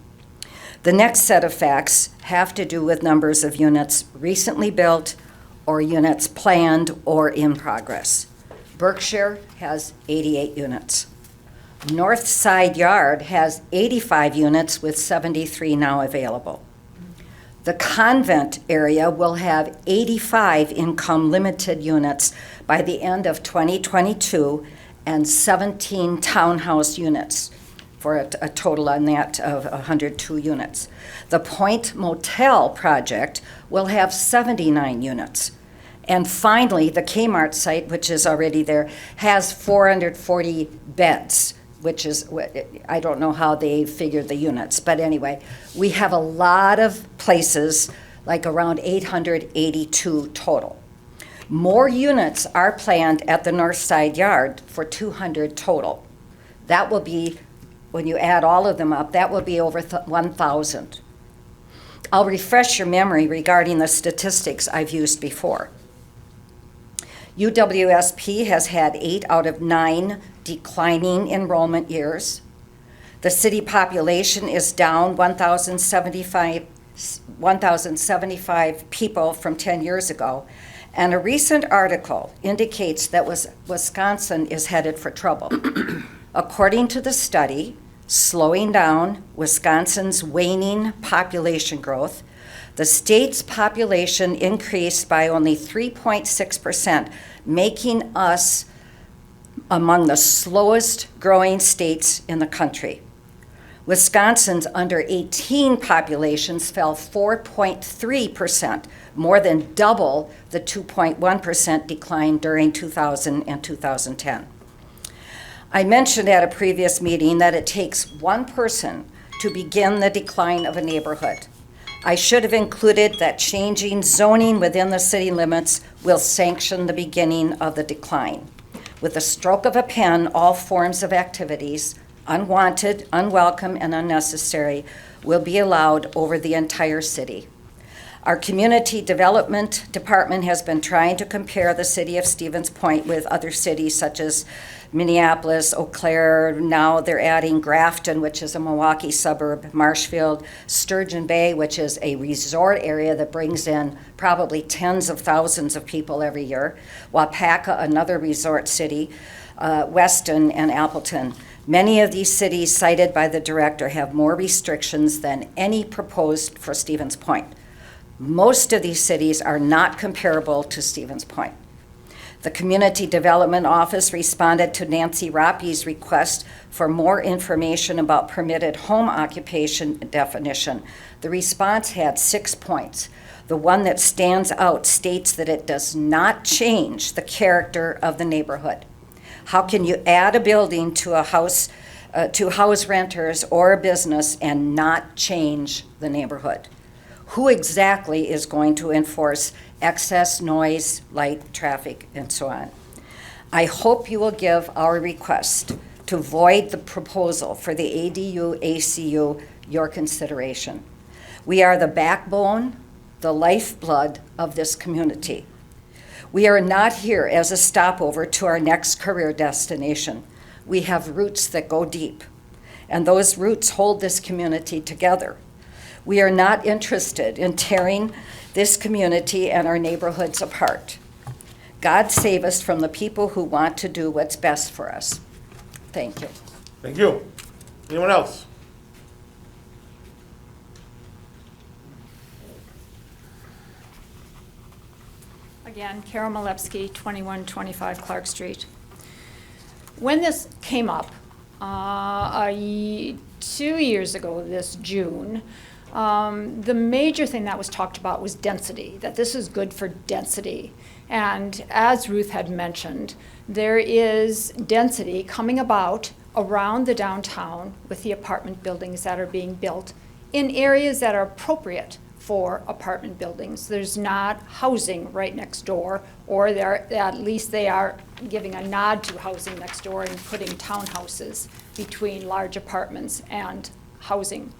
S19: The next set of facts have to do with numbers of units recently built or units planned or in progress. Berkshire has 88 units. North Side Yard has 85 units with 73 now available. The convent area will have 85 income limited units by the end of 2022 and 17 townhouse units for a total on that of 102 units. The Point Motel project will have 79 units. And finally, the Kmart site, which is already there, has 440 beds, which is, I don't know how they figured the units, but anyway, we have a lot of places, like around 882 total. More units are planned at the North Side Yard for 200 total. That will be, when you add all of them up, that will be over 1,000. I'll refresh your memory regarding the statistics I've used before. UWSP has had 8 out of 9 declining enrollment years. The city population is down 1,075 people from 10 years ago. And a recent article indicates that Wisconsin is headed for trouble. According to the study, slowing down Wisconsin's waning population growth, the state's population increased by only 3.6%, making us among the slowest growing states in the country. Wisconsin's under 18 populations fell 4.3%, more than double the 2.1% decline during 2000 and 2010. I mentioned at a previous meeting that it takes one person to begin the decline of a neighborhood. I should have included that changing zoning within the city limits will sanction the beginning of the decline. With the stroke of a pen, all forms of activities, unwanted, unwelcome, and unnecessary, will be allowed over the entire city. Our community development department has been trying to compare the city of Stevens Point with other cities such as Minneapolis, Eau Claire. Now they're adding Grafton, which is a Milwaukee suburb, Marshfield, Sturgeon Bay, which is a resort area that brings in probably tens of thousands of people every year, Wapaka, another resort city, Weston, and Appleton. Many of these cities cited by the director have more restrictions than any proposed for Stevens Point. Most of these cities are not comparable to Stevens Point. The Community Development Office responded to Nancy Rappi's request for more information about permitted home occupation definition. The response had 6 points. The one that stands out states that it does not change the character of the neighborhood. How can you add a building to a house, to house renters or a business and not change the neighborhood? Who exactly is going to enforce excess noise, light, traffic, and so on? I hope you will give our request to void the proposal for the ADU ACU your consideration. We are the backbone, the lifeblood of this community. We are not here as a stopover to our next career destination. We have roots that go deep, and those roots hold this community together. We are not interested in tearing this community and our neighborhoods apart. God save us from the people who want to do what's best for us. Thank you.
S2: Thank you. Anyone else?
S10: Again, Carol Malewski, 2125 Clark Street. When this came up 2 years ago this June, the major thing that was talked about was density, that this is good for density. And as Ruth had mentioned, there is density coming about around the downtown with the apartment buildings that are being built in areas that are appropriate for apartment buildings. There's not housing right next door, or at least they are giving a nod to housing next door and putting townhouses between large apartments and housing.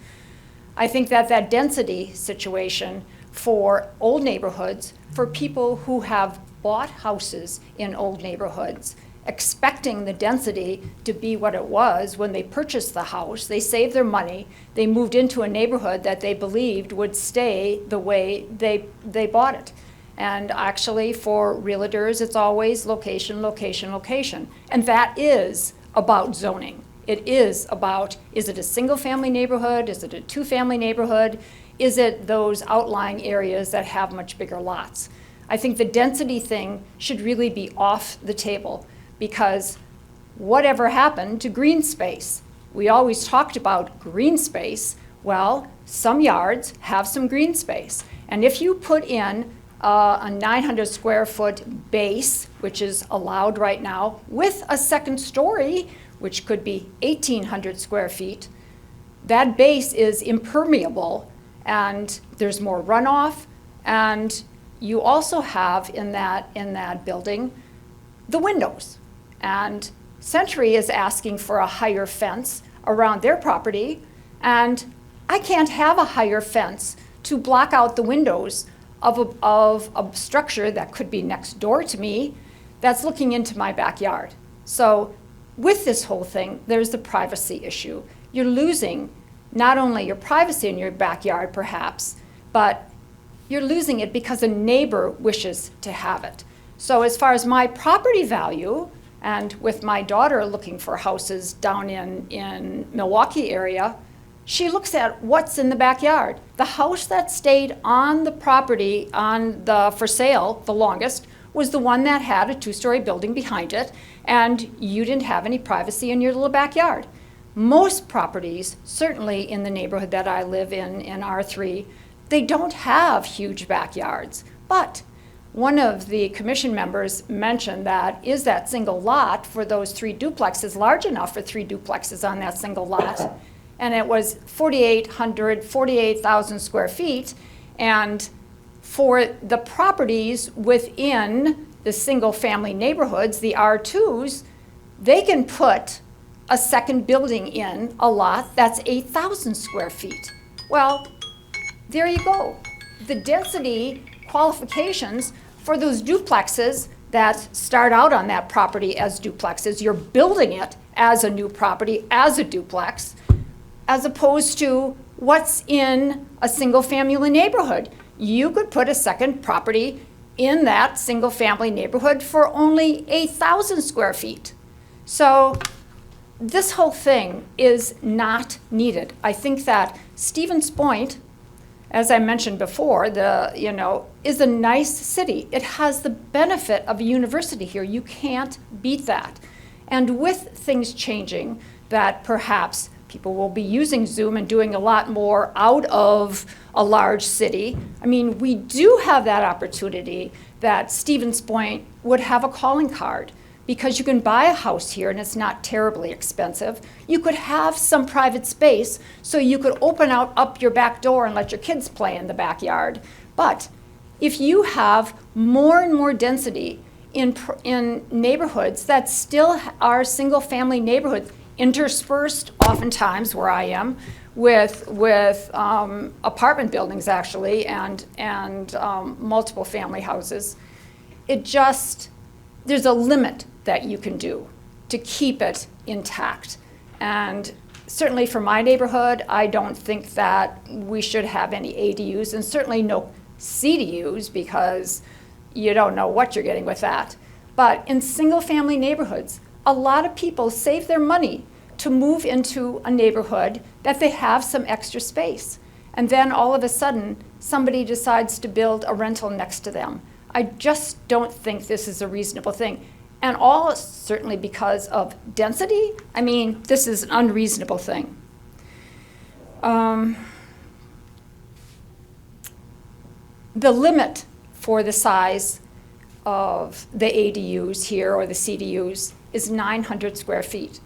S10: I think that that density situation for old neighborhoods, for people who have bought houses in old neighborhoods, expecting the density to be what it was when they purchased the house, they saved their money, they moved into a neighborhood that they believed would stay the way they bought it. And actually, for realtors, it's always location, location, location. And that is about zoning. It is about, is it a single-family neighborhood? Is it a two-family neighborhood? Is it those outlying areas that have much bigger lots? I think the density thing should really be off the table, because whatever happened to green space? We always talked about green space. Well, some yards have some green space. And if you put in a 900 square foot base, which is allowed right now, with a second story, which could be 1,800 square feet, that base is impermeable and there's more runoff. And you also have in that building the windows. And Century is asking for a higher fence around their property, and I can't have a higher fence to block out the windows of a structure that could be next door to me that's looking into my backyard. So with this whole thing, there's the privacy issue. You're losing not only your privacy in your backyard, perhaps, but you're losing it because a neighbor wishes to have it. So as far as my property value, and with my daughter looking for houses down in Milwaukee area, she looks at what's in the backyard. The house that stayed on the property on the for sale the longest was the one that had a 2-story building behind it, and you didn't have any privacy in your little backyard. Most properties, certainly in the neighborhood that I live in R3, they don't have huge backyards. But one of the commission members mentioned that, is that single lot for those 3 duplexes large enough for 3 duplexes on that single lot? And it was 48,000 square feet. And for the properties within the single family neighborhoods, the R2s, they can put a second building in a lot that's 8,000 square feet. Well, there you go. The density qualifications for those duplexes that start out on that property as duplexes, you're building it as a new property, as a duplex, as opposed to what's in a single family neighborhood. You could put a second property in that single family neighborhood for only 8,000 square feet. So this whole thing is not needed. I think that Stevens Point, as I mentioned before, is a nice city. It has the benefit of a university here. You can't beat that. And with things changing, that perhaps people will be using Zoom and doing a lot more out of a large city. I mean, we do have that opportunity that Stevens Point would have a calling card, because you can buy a house here and it's not terribly expensive. You could have some private space so you could open up your back door and let your kids play in the backyard. But if you have more and more density in neighborhoods that still are single family neighborhoods, interspersed oftentimes where I am with apartment buildings actually and multiple family houses, there's a limit that you can do to keep it intact. And certainly for my neighborhood, I don't think that we should have any ADUs, and certainly no CDUs, because you don't know what you're getting with that. But in single family neighborhoods, a lot of people save their money to move into a neighborhood that they have some extra space. And then all of a sudden, somebody decides to build a rental next to them. I just don't think this is a reasonable thing. And all certainly because of density. I mean, this is an unreasonable thing. The limit for the size of the ADUs here, or the CDUs, is 900 square feet,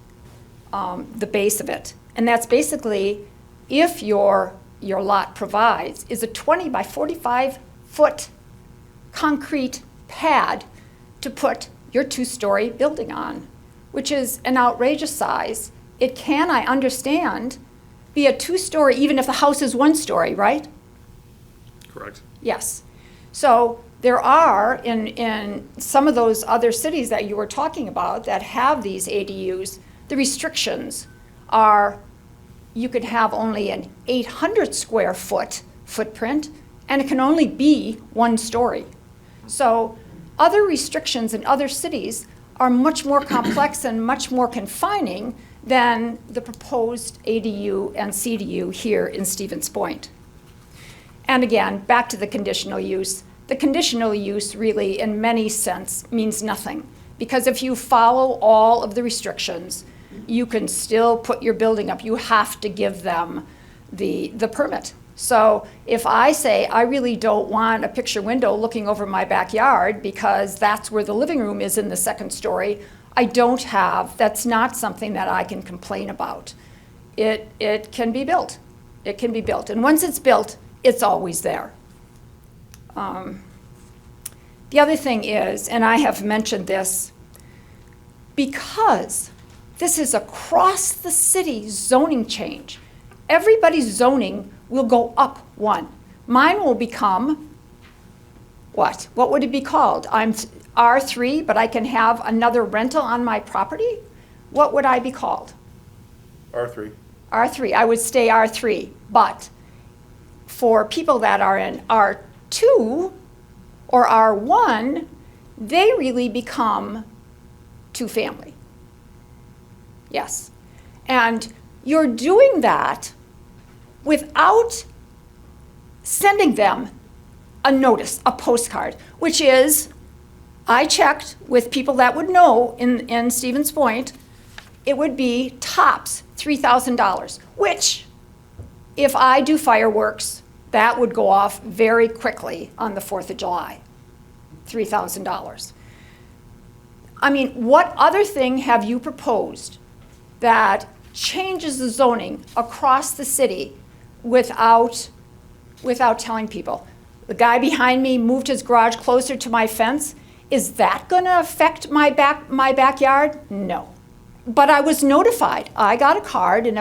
S10: the base of it. And that's basically, if your lot provides, is a 20 by 45 foot concrete pad to put your 2-story building on, which is an outrageous size. It can, I understand, be a 2-story even if the house is 1 story, right?
S3: Correct.
S10: Yes. So there are, in some of those other cities that you were talking about that have these ADUs, the restrictions are you could have only an 800 square foot footprint, and it can only be 1 story. So other restrictions in other cities are much more complex and much more confining than the proposed ADU and CDU here in Stevens Point. And again, back to the conditional use. The conditional use really, in many sense, means nothing. Because if you follow all of the restrictions, you can still put your building up. You have to give them the permit. So if I say, I really don't want a picture window looking over my backyard because that's where the living room is in the second story, that's not something that I can complain about. It can be built. It can be built. And once it's built, it's always there. The other thing is, and I have mentioned this, because this is across the city zoning change, everybody's zoning will go up one. Mine will become, what? What would it be called? I'm R3, but I can have another rental on my property? What would I be called?
S2: R3.
S10: R3, I would stay R3, but for people that are in R2 or R1, they really become two-family. Yes. And you're doing that without sending them a notice, a postcard, which is, I checked with people that would know in Stevens Point, it would be tops $3,000, which if I do fireworks, that would go off very quickly on the 4th of July, $3,000. I mean, what other thing have you proposed that changes the zoning across the city without telling people? The guy behind me moved his garage closer to my fence. Is that gonna affect my backyard? No. But I was notified. I got a card, and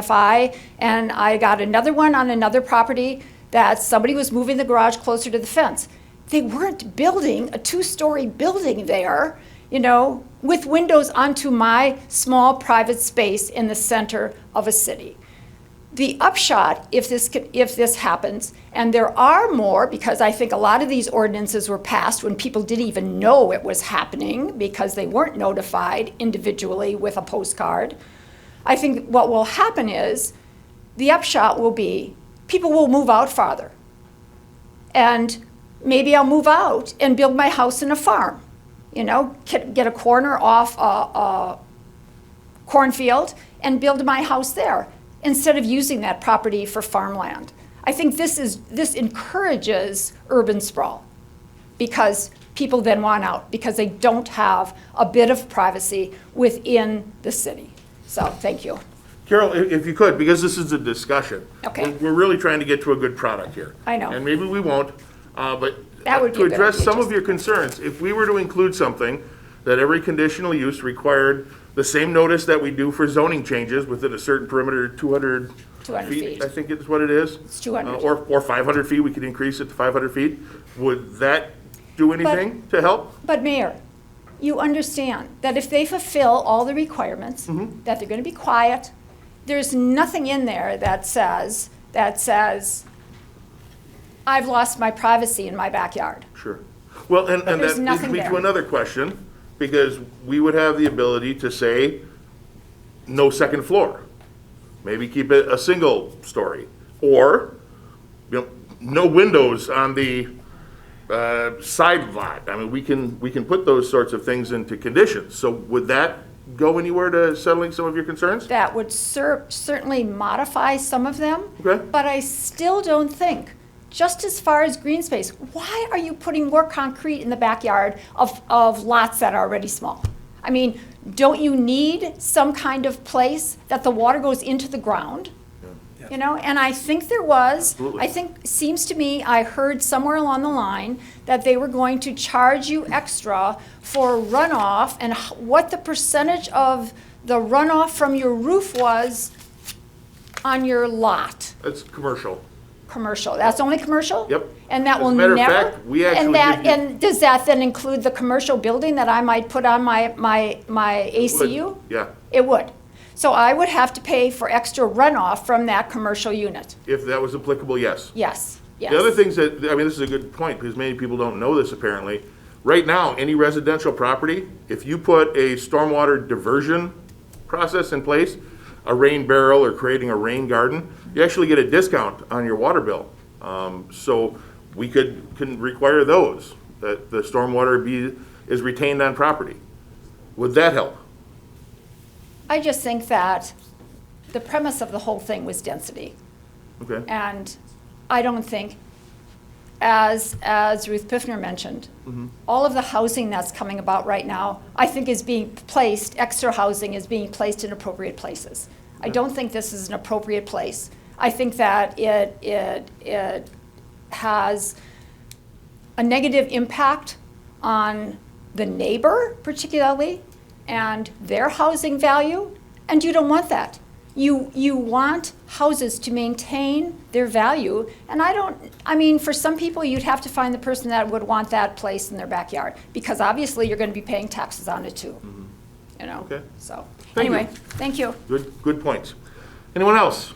S10: I got another one on another property that somebody was moving the garage closer to the fence. They weren't building a 2-story building there, with windows onto my small private space in the center of a city. The upshot, if this happens, and there are more, because I think a lot of these ordinances were passed when people didn't even know it was happening because they weren't notified individually with a postcard. I think what will happen is the upshot will be people will move out farther. And maybe I'll move out and build my house in a farm, get a corner off a cornfield and build my house there, instead of using that property for farmland. I think this encourages urban sprawl because people then want out because they don't have a bit of privacy within the city. So, thank you.
S2: Carol, if you could, because this is a discussion.
S10: Okay.
S2: We're really trying to get to a good product here.
S10: I know.
S2: And maybe we won't, but
S10: That would be
S2: to
S10: a good
S2: address
S10: idea,
S2: some
S10: just-
S2: of your concerns, if we were to include something that every conditional use required the same notice that we do for zoning changes within a certain perimeter, 200
S10: feet.
S2: I think is what it is.
S10: It's 200.
S2: Or 500 feet, we could increase it to 500 feet. Would that do anything to help?
S10: But Mayor, you understand that if they fulfill all the requirements, that they're going to be quiet, there's nothing in there that says, I've lost my privacy in my backyard.
S2: Sure. Well, and that
S10: There's
S2: leads
S10: nothing
S2: me
S10: there.
S2: to another question, because we would have the ability to say, no second floor. Maybe keep it a single story. Or, no windows on the side lot. I mean, we can put those sorts of things into conditions. So would that go anywhere to settling some of your concerns?
S10: That would certainly modify some of them.
S2: Okay.
S10: But I still don't think, just as far as green space, why are you putting more concrete in the backyard of lots that are already small? I mean, don't you need some kind of place that the water goes into the ground? And I think there was, seems to me, I heard somewhere along the line that they were going to charge you extra for runoff and what the percentage of the runoff from your roof was on your lot.
S2: That's commercial.
S10: Commercial, that's only commercial?
S2: Yep.
S10: And that
S2: As a
S10: will
S2: matter
S10: never?
S2: of fact, we actually
S10: And that,
S2: give you-
S10: and does that then include the commercial building that I might put on my ACU?
S2: Yeah,
S10: It would. So I would have to pay for extra runoff from that commercial unit.
S2: if that was applicable, yes.
S10: Yes, yes.
S2: The other things that, this is a good point, because many people don't know this apparently. Right now, any residential property, if you put a stormwater diversion process in place, a rain barrel or creating a rain garden, you actually get a discount on your water bill. So we can require those, that the stormwater is retained on property. Would that help?
S10: I just think that the premise of the whole thing was density.
S2: Okay.
S10: And I don't think, as Ruth Piffner mentioned, all of the housing that's coming about right now, I think is being placed, extra housing is being placed in appropriate places. I don't think this is an appropriate place. I think that it has a negative impact on the neighbor particularly and their housing value, and you don't want that. You want houses to maintain their value, and I mean, for some people, you'd have to find the person that would want that place in their backyard, because obviously you're gonna be paying taxes on it too, you know?
S2: Okay.
S10: So,
S2: Thank you.
S10: anyway, thank you.
S2: Good points. Anyone else?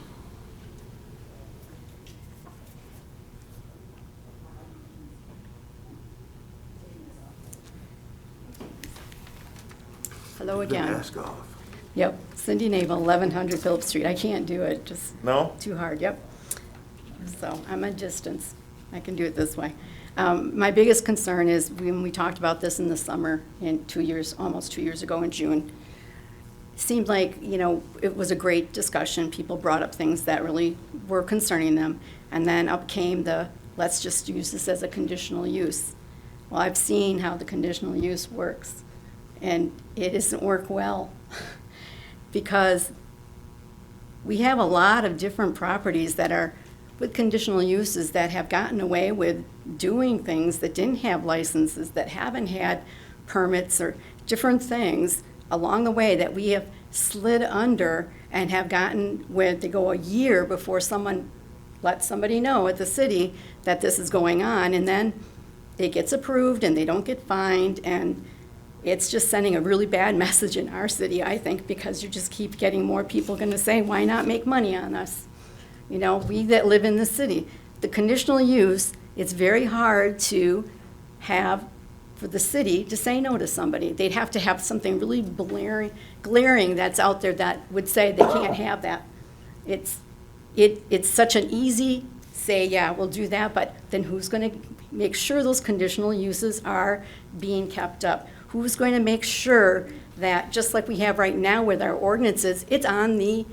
S9: Hello again.
S2: Mask off.
S9: Yep, Cindy Nabel, 1100 Phillips Street. I can't do it, just
S2: No?
S9: too hard, yep. So I'm a distance. I can do it this way. My biggest concern is when we talked about this in the summer, almost 2 years ago in June, seemed like, it was a great discussion. People brought up things that really were concerning them. And then up came let's just use this as a conditional use. Well, I've seen how the conditional use works, and it doesn't work well because we have a lot of different properties that are with conditional uses that have gotten away with doing things that didn't have licenses, that haven't had permits or different things along the way that we have slid under and have gotten where they go a year before someone lets somebody know at the city that this is going on, and then it gets approved and they don't get fined, and it's just sending a really bad message in our city, I think, because you just keep getting more people gonna say, why not make money on us? We that live in the city. The conditional use, it's very hard to have for the city to say no to somebody. They'd have to have something really glaring that's out there that would say they can't have that. It's such an easy say, yeah, we'll do that, but then who's going to make sure those conditional uses are being kept up? Who's going to make sure that, just like we have right now with our ordinances, it's on the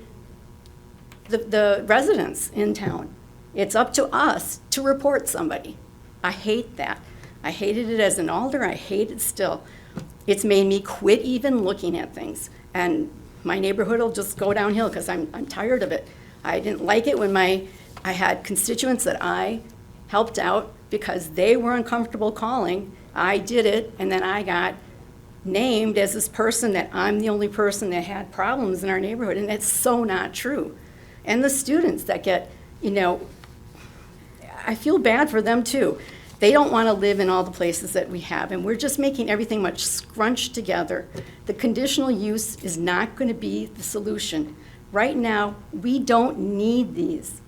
S9: residents in town. It's up to us to report somebody. I hate that. I hated it as an alder. I hate it still. It's made me quit even looking at things. And my neighborhood will just go downhill because I'm tired of it. I didn't like it when I had constituents that I helped out because they were uncomfortable calling. I did it, and then I got named as this person that I'm the only person that had problems in our neighborhood, and it's so not true. And the students that get, I feel bad for them too. They don't want to live in all the places that we have, and we're just making everything much scrunched together. The conditional use is not going to be the solution. Right now, we don't need these.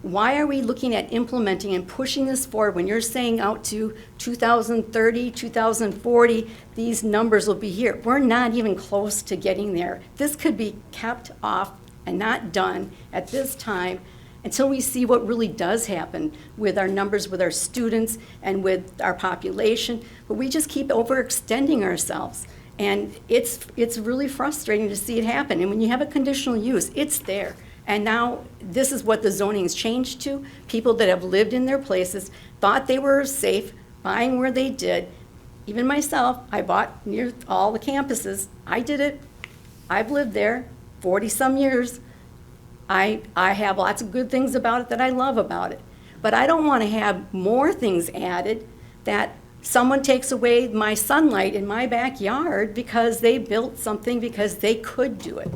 S9: Why are we looking at implementing and pushing this forward when you're saying out to 2030, 2040, these numbers will be here? We're not even close to getting there. This could be kept off and not done at this time until we see what really does happen with our numbers, with our students, and with our population. But we just keep overextending ourselves. And it's really frustrating to see it happen. And when you have a conditional use, it's there. And now this is what the zoning's changed to. People that have lived in their places thought they were safe, buying where they did. Even myself, I bought near all the campuses. I did it. I've lived there 40-some years. I have lots of good things about it that I love about it. But I don't want to have more things added that someone takes away my sunlight in my backyard because they built something because they could do it.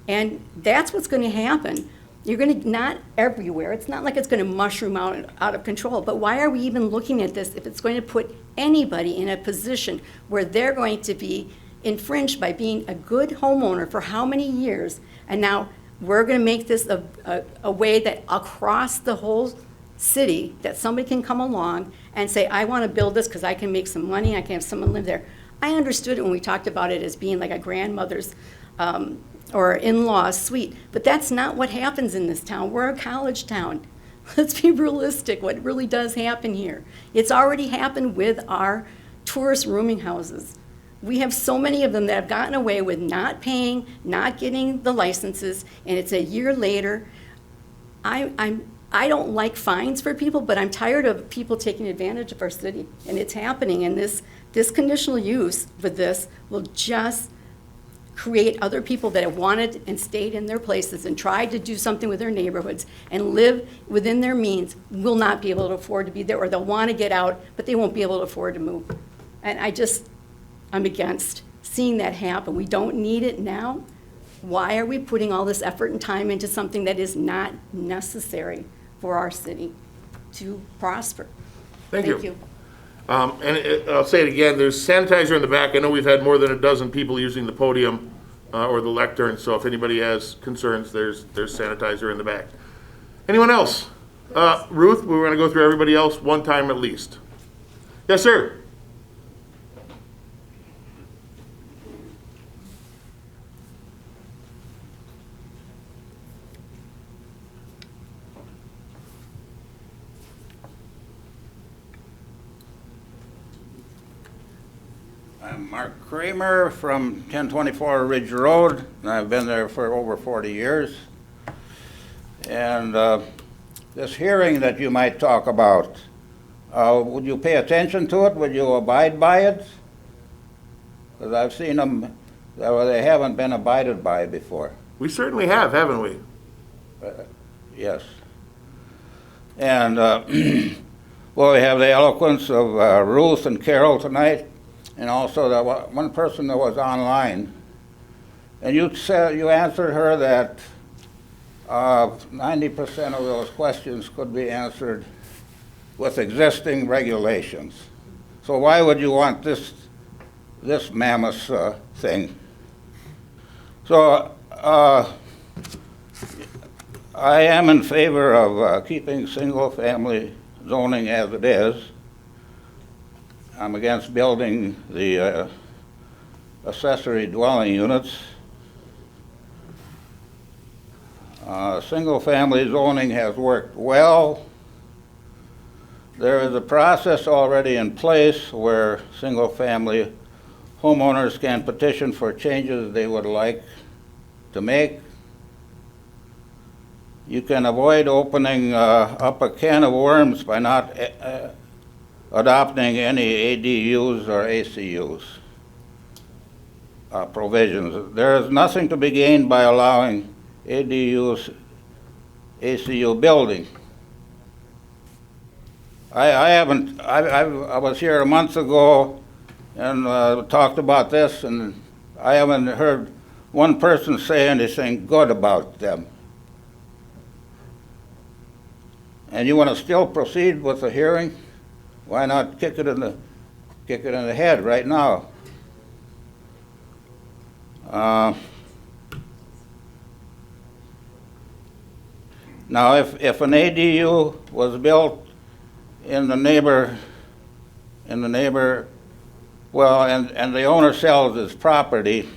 S9: And that's what's going to happen. You're going to, not everywhere, it's not like it's going to mushroom out of control, but why are we even looking at this if it's going to put anybody in a position where they're going to be infringed by being a good homeowner for how many years, and now we're going to make this a way that across the whole city that somebody can come along and say, I want to build this because I can make some money, I can have someone live there. I understood it when we talked about it as being like a grandmother's or in-law's suite, but that's not what happens in this town. We're a college town. Let's be realistic, what really does happen here. It's already happened with our tourist rooming houses. We have so many of them that have gotten away with not paying, not getting the licenses, and it's a year later. I don't like fines for people, but I'm tired of people taking advantage of our city, and it's happening. And this conditional use with this will just create other people that have wanted and stayed in their places and tried to do something with their neighborhoods and live within their means will not be able to afford to be there, or they'll want to get out, but they won't be able to afford to move. And I'm against seeing that happen. We don't need it now. Why are we putting all this effort and time into something that is not necessary for our city to prosper?
S2: Thank you. I'll say it again, there's sanitizer in the back. I know we've had more than a dozen people using the podium or the lectern, so if anybody has concerns, there's sanitizer in the back. Anyone else? Ruth, we're going to go through everybody else one time at least. Yes, sir.
S20: I'm Mark Kramer from 1024 Ridge Road, and I've been there for over 40 years. And this hearing that you might talk about, would you pay attention to it? Would you abide by it? Because I've seen them, they haven't been abided by before.
S2: We certainly have, haven't we?
S20: Yes. And well, we have the eloquence of Ruth and Carol tonight. And also the one person that was online, and you answered her that 90% of those questions could be answered with existing regulations. So why would you want this mammoth thing? So I am in favor of keeping single-family zoning as it is. I'm against building the accessory dwelling units. Single-family zoning has worked well. There is a process already in place where single-family homeowners can petition for changes they would like to make. You can avoid opening up a can of worms by not adopting any ADUs or ACUs provisions. There is nothing to be gained by allowing ADUs, ACU building. I was here a month ago and talked about this, and I haven't heard one person say anything good about them. And you want to still proceed with the hearing? Why not kick it in the head right now? Now, if an ADU was built in the neighbor, well, and the owner sells his property,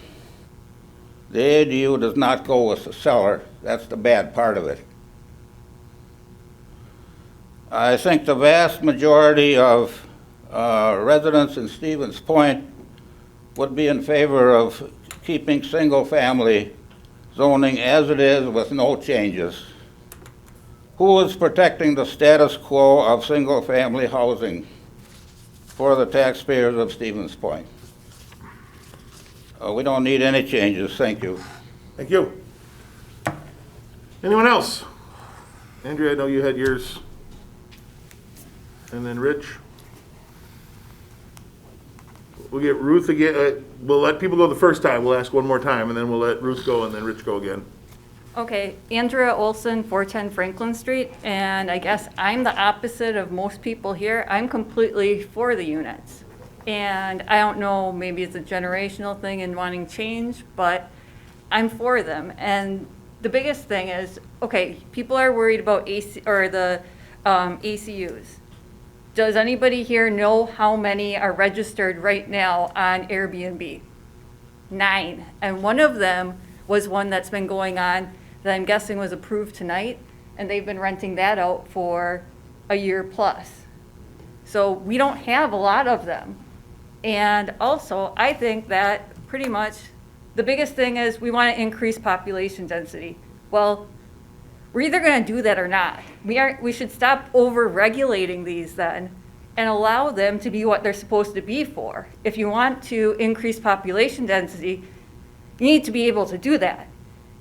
S20: the ADU does not go with the seller. That's the bad part of it. I think the vast majority of residents in Stevens Point would be in favor of keeping single-family zoning as it is with no changes. Who is protecting the status quo of single-family housing for the taxpayers of Stevens Point? We don't need any changes. Thank you.
S2: Thank you. Anyone else? Andrea, I know you had yours. And then Rich. We'll get Ruth again. We'll let people go the first time. We'll ask one more time, and then we'll let Ruth go, and then Rich go again.
S21: Okay, Andrea Olson, 410 Franklin Street, and I guess I'm the opposite of most people here. I'm completely for the units. And I don't know, maybe it's a generational thing and wanting change, but I'm for them. And the biggest thing is, okay, people are worried about AC or the ACUs. Does anybody here know how many are registered right now on Airbnb? 9. And one of them was one that's been going on that I'm guessing was approved tonight, and they've been renting that out for a year plus. So we don't have a lot of them. And also, I think that pretty much the biggest thing is we want to increase population density. Well, we're either going to do that or not. We should stop over-regulating these then and allow them to be what they're supposed to be for. If you want to increase population density, you need to be able to do that.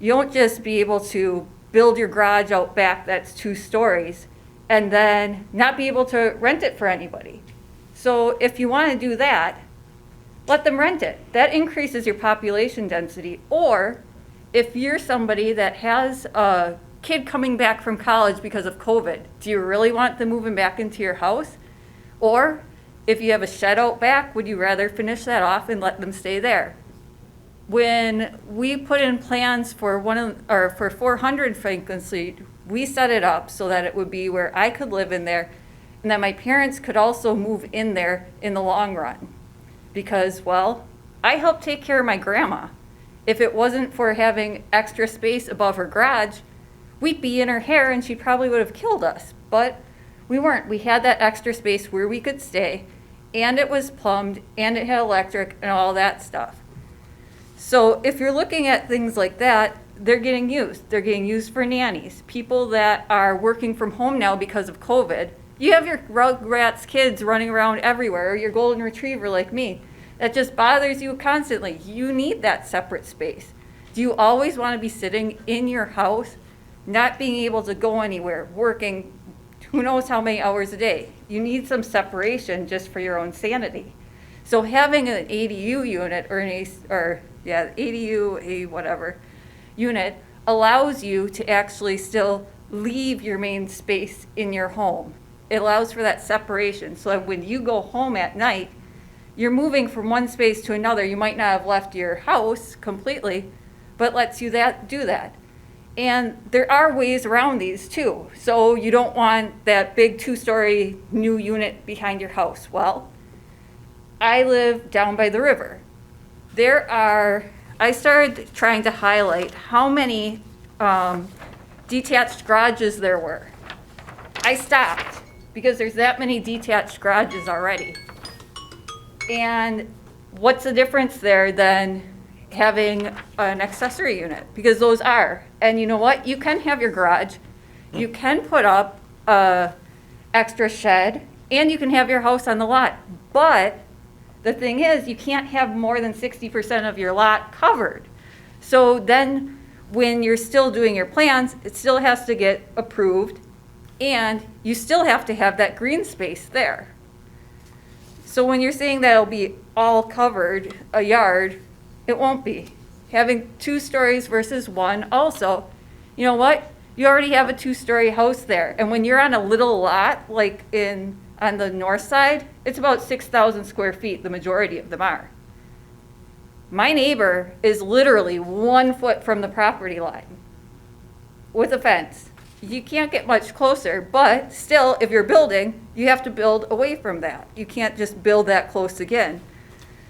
S21: You don't just be able to build your garage out back that's 2 stories and then not be able to rent it for anybody. So if you want to do that, let them rent it. That increases your population density. Or if you're somebody that has a kid coming back from college because of COVID, do you really want them moving back into your house? Or if you have a shed out back, would you rather finish that off and let them stay there? When we put in plans for for 400 Franklin Street, we set it up so that it would be where I could live in there and that my parents could also move in there in the long run. Because, well, I helped take care of my grandma. If it wasn't for having extra space above her garage, we'd be in her hair and she probably would have killed us. But we weren't. We had that extra space where we could stay, and it was plumbed, and it had electric and all that stuff. So if you're looking at things like that, they're getting used. They're getting used for nannies, people that are working from home now because of COVID. You have your Rugrats kids running around everywhere, or your golden retriever like me. That just bothers you constantly. You need that separate space. Do you always want to be sitting in your house, not being able to go anywhere, working who knows how many hours a day? You need some separation just for your own sanity. So having an ADU unit or ADU, whatever, unit allows you to actually still leave your main space in your home. It allows for that separation so that when you go home at night, you're moving from one space to another. You might not have left your house completely, but lets you do that. And there are ways around these too. So you don't want that big 2-story new unit behind your house. Well, I live down by the river. I started trying to highlight how many detached garages there were. I stopped because there's that many detached garages already. And what's the difference there than having an accessory unit? Because those are. And you know what? You can have your garage. You can put up a extra shed, and you can have your house on the lot. But the thing is, you can't have more than 60% of your lot covered. So then when you're still doing your plans, it still has to get approved, and you still have to have that green space there. So when you're saying that it'll be all covered, a yard, it won't be. Having 2 stories versus 1 also, you know what? You already have a 2-story house there. And when you're on a little lot, like on the north side, it's about 6,000 square feet, the majority of them are. My neighbor is literally 1 foot from the property line with a fence. You can't get much closer, but still, if you're building, you have to build away from that. You can't just build that close again.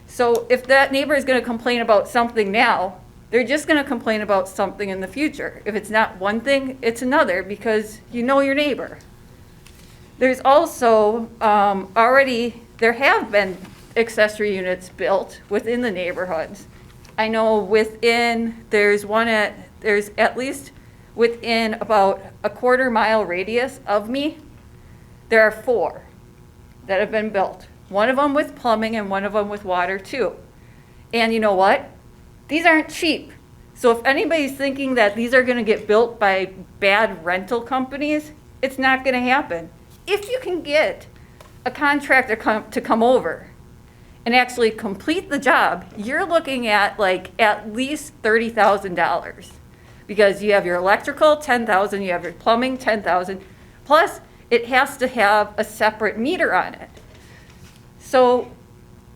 S21: So if that neighbor is going to complain about something now, they're just going to complain about something in the future. If it's not one thing, it's another, because you know your neighbor. There's also there have been accessory units built within the neighborhoods. I know there's at least within about a 1/4 mile radius of me, there are 4 that have been built. One of them with plumbing and one of them with water too. And you know what? These aren't cheap. So if anybody's thinking that these are gonna get built by bad rental companies, it's not gonna happen. If you can get a contractor to come over and actually complete the job, you're looking at at least $30,000. Because you have your electrical, $10,000, you have your plumbing, $10,000, plus it has to have a separate meter on it. So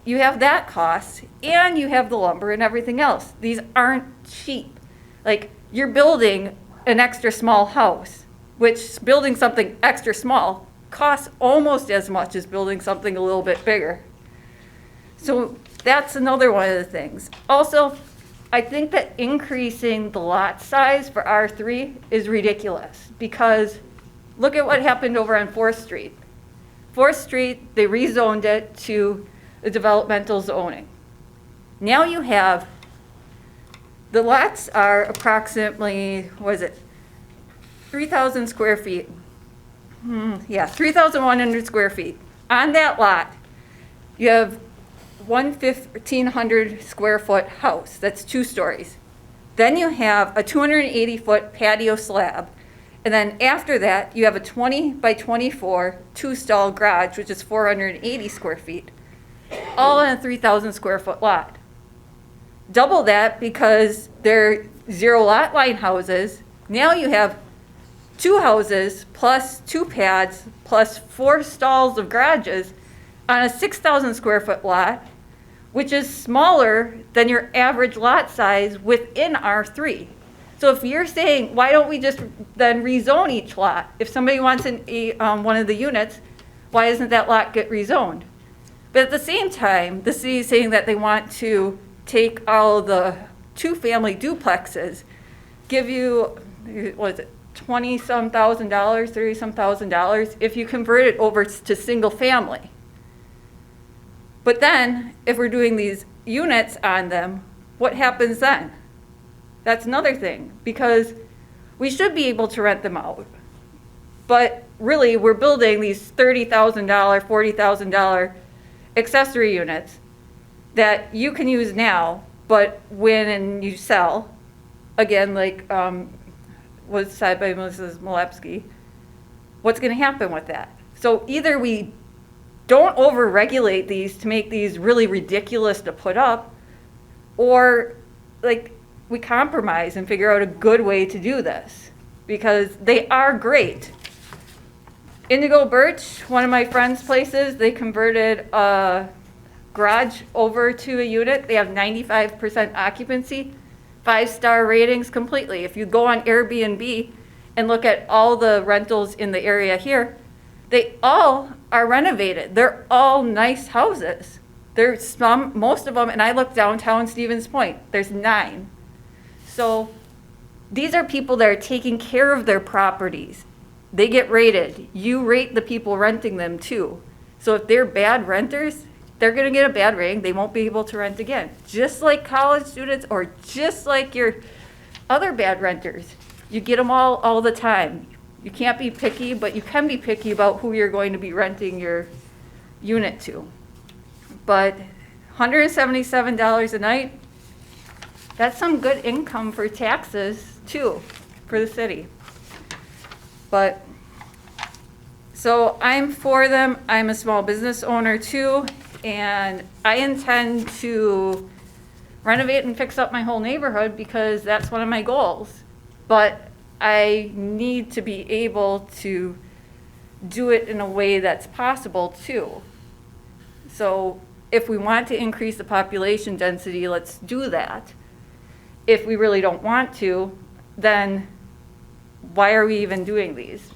S21: you have that cost, and you have the lumber and everything else. These aren't cheap. Like, you're building an extra small house. which building something extra small costs almost as much as building something a little bit bigger. So that's another one of the things. Also, I think that increasing the lot size for R3 is ridiculous because look at what happened over on 4th Street. 4th Street, they rezoned it to the developmental zoning. Now you have, the lots are approximately, what is it, 3,000 square feet. Yeah, 3,100 square feet. On that lot, you have 1,500 square foot house, that's 2 stories. Then you have a 280 foot patio slab. And then after that, you have a 20 by 24 2-stall garage, which is 480 square feet, all on a 3,000 square foot lot. Double that because they're 0 lot line houses. Now you have 2 houses plus 2 pads plus 4 stalls of garages on a 6,000 square foot lot, which is smaller than your average lot size within R3. So if you're saying, why don't we just then rezone each lot? If somebody wants one of the units, why doesn't that lot get rezoned? But at the same time, the city is saying that they want to take all of the 2-family duplexes, give you, what is it, $20-some thousand, $30-some thousand if you convert it over to single family. But then, if we're doing these units on them, what happens then? That's another thing, because we should be able to rent them out. But really, we're building these $30,000, $40,000 accessory units that you can use now, but when you sell, again, like was said by Mrs. Molepsky, what's going to happen with that? So either we don't over-regulate these to make these really ridiculous to put up, or like we compromise and figure out a good way to do this, because they are great. Indigo Birch, one of my friend's places, they converted a garage over to a unit. They have 95% occupancy, 5-star ratings completely. If you go on Airbnb and look at all the rentals in the area here, they all are renovated. They're all nice houses. There's some, most of them, and I look downtown Stevens Point, there's 9. So these are people that are taking care of their properties. They get rated. You rate the people renting them too. So if they're bad renters, they're going to get a bad rating. They won't be able to rent again. Just like college students or just like your other bad renters. You get them all the time. You can't be picky, but you can be picky about who you're going to be renting your unit to. But $177 a night, that's some good income for taxes too, for the city. But, so I'm for them. I'm a small business owner too, and I intend to renovate and fix up my whole neighborhood because that's one of my goals. But I need to be able to do it in a way that's possible too. So if we want to increase the population density, let's do that. If we really don't want to, then why are we even doing these?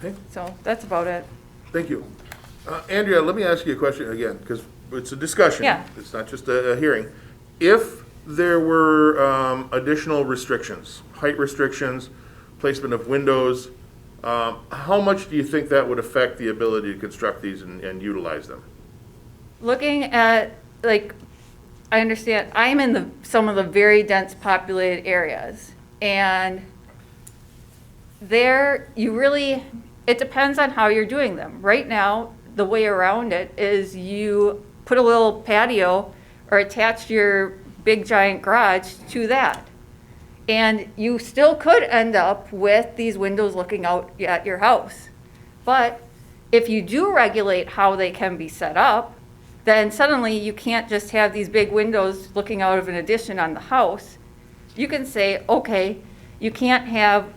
S2: Okay.
S21: So that's about it.
S2: Thank you. Andrea, let me ask you a question again, because it's a discussion.
S21: Yeah.
S2: It's not just a hearing. If there were additional restrictions, height restrictions, placement of windows, how much do you think that would affect the ability to construct these and utilize them?
S21: Looking at, like, I understand, I'm in some of the very dense populated areas, and there you really, it depends on how you're doing them. Right now, the way around it is you put a little patio or attach your big giant garage to that. And you still could end up with these windows looking out at your house. But if you do regulate how they can be set up, then suddenly you can't just have these big windows looking out of an addition on the house. You can say, okay, you can't have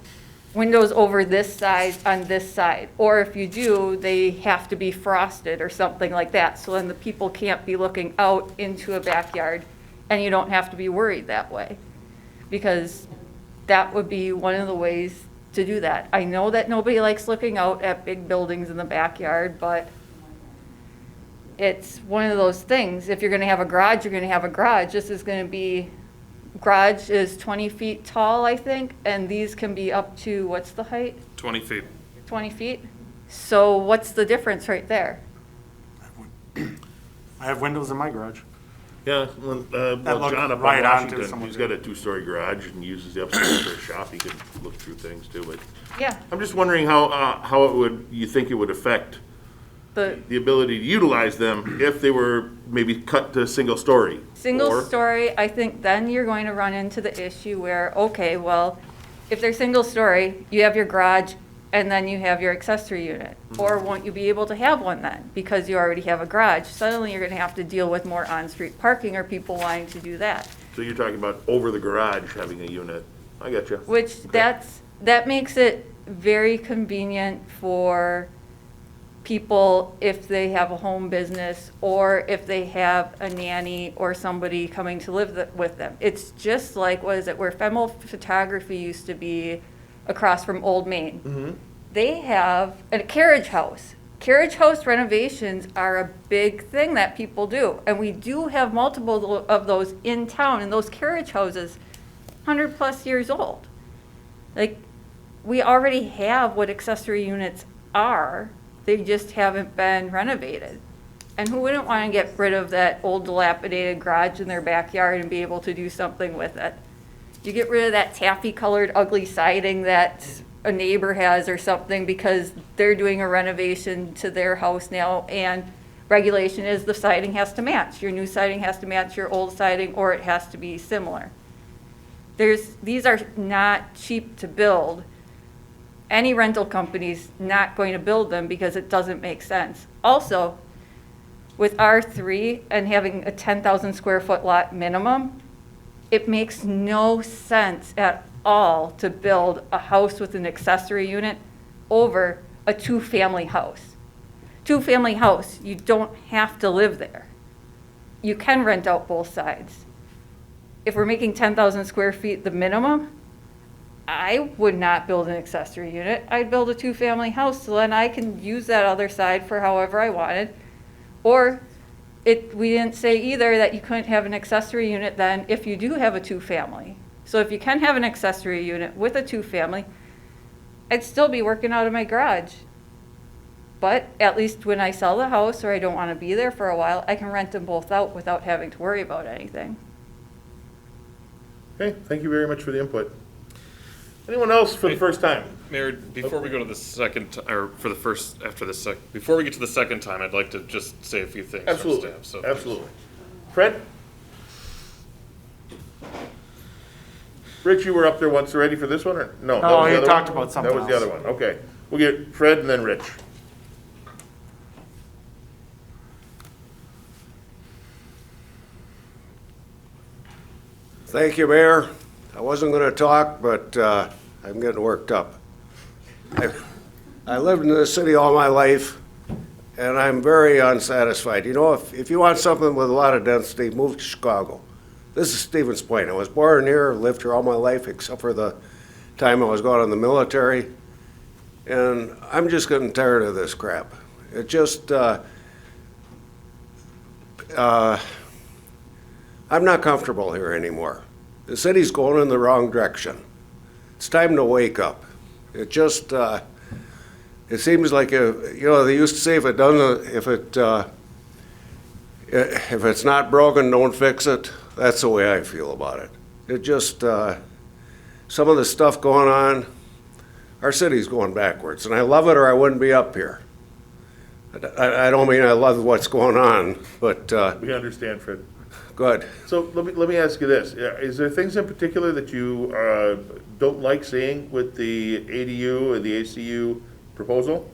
S21: windows over this side on this side. Or if you do, they have to be frosted or something like that. So then the people can't be looking out into a backyard and you don't have to be worried that way. Because that would be one of the ways to do that. I know that nobody likes looking out at big buildings in the backyard, but it's one of those things. If you're gonna have a garage, you're gonna have a garage. This is gonna be, garage is 20 feet tall, I think, and these can be up to, what's the height?
S3: 20 feet.
S21: 20 feet? So what's the difference right there?
S4: I have windows in my garage.
S2: Yeah, well,
S4: look
S2: John up
S4: right
S2: on
S4: onto
S2: Washington,
S4: someone's
S2: he's got a two-story garage and uses the upstairs for a shop. He can look through things too, but
S21: Yeah,
S2: I'm just wondering how it would, you think it would affect
S21: the
S2: the ability to utilize them if they were maybe cut to single story?
S21: single
S2: Or-
S21: story, I think then you're going to run into the issue where, okay, well, if they're single story, you have your garage and then you have your accessory unit. Or won't you be able to have one then? Because you already have a garage. Suddenly you're gonna have to deal with more on-street parking or people wanting to do that.
S2: So you're talking about over the garage having a unit. I get you.
S21: Which that makes it very convenient for people if they have a home business or if they have a nanny or somebody coming to live with them. It's just like, what is it, where Femo Photography used to be across from Old Main.
S2: Mm-hmm.
S21: They have a carriage house. Carriage house renovations are a big thing that people do. And we do have multiple of those in town, and those carriage houses, 100+ years old. Like, we already have what accessory units are, they just haven't been renovated. And who wouldn't want to get rid of that old dilapidated garage in their backyard and be able to do something with it? You get rid of that taffy-colored ugly siding that a neighbor has or something because they're doing a renovation to their house now, and regulation is the siding has to match. Your new siding has to match your old siding, or it has to be similar. These are not cheap to build. Any rental company's not going to build them because it doesn't make sense. Also, with R3 and having a 10,000 square foot lot minimum, it makes no sense at all to build a house with an accessory unit over a two-family house. Two-family house, you don't have to live there. You can rent out both sides. If we're making 10,000 square feet the minimum, I would not build an accessory unit. I'd build a two-family house so then I can use that other side for however I wanted. Or we didn't say either that you couldn't have an accessory unit then if you do have a two-family. So if you can have an accessory unit with a two-family, I'd still be working out of my garage. But at least when I sell the house or I don't want to be there for a while, I can rent them both out without having to worry about anything.
S2: Okay, thank you very much for the input. Anyone else for the first time?
S3: Mayor, before we go to the second, or for the first, after the before we get to the second time, I'd like to just say a few things from
S2: Absolutely,
S3: staff. So
S2: absolutely. Fred? Rich, you were up there once already for this one, or? No, that
S4: No,
S2: was the
S4: he
S2: other
S4: talked
S2: one?
S4: about something
S2: That was the
S4: else.
S2: other one, okay. We'll get Fred and then Rich.
S1: Thank you, Mayor. I wasn't going to talk, but I'm getting worked up. I lived in the city all my life, and I'm very unsatisfied. You know, if you want something with a lot of density, move to Chicago. This is Stevens Point. I was born here, lived here all my life, except for the time I was going in the military. And I'm just getting tired of this crap. It just, I'm not comfortable here anymore. The city's going in the wrong direction. It's time to wake up. It just, it seems like, you know, they used to say if it's not broken, don't fix it. That's the way I feel about it. It just, some of the stuff going on, our city's going backwards, and I love it or I wouldn't be up here. I don't mean I love what's going on, but.
S2: We understand, Fred.
S1: Good.
S2: So let me ask you this. Is there things in particular that you don't like seeing with the ADU and the ACU proposal?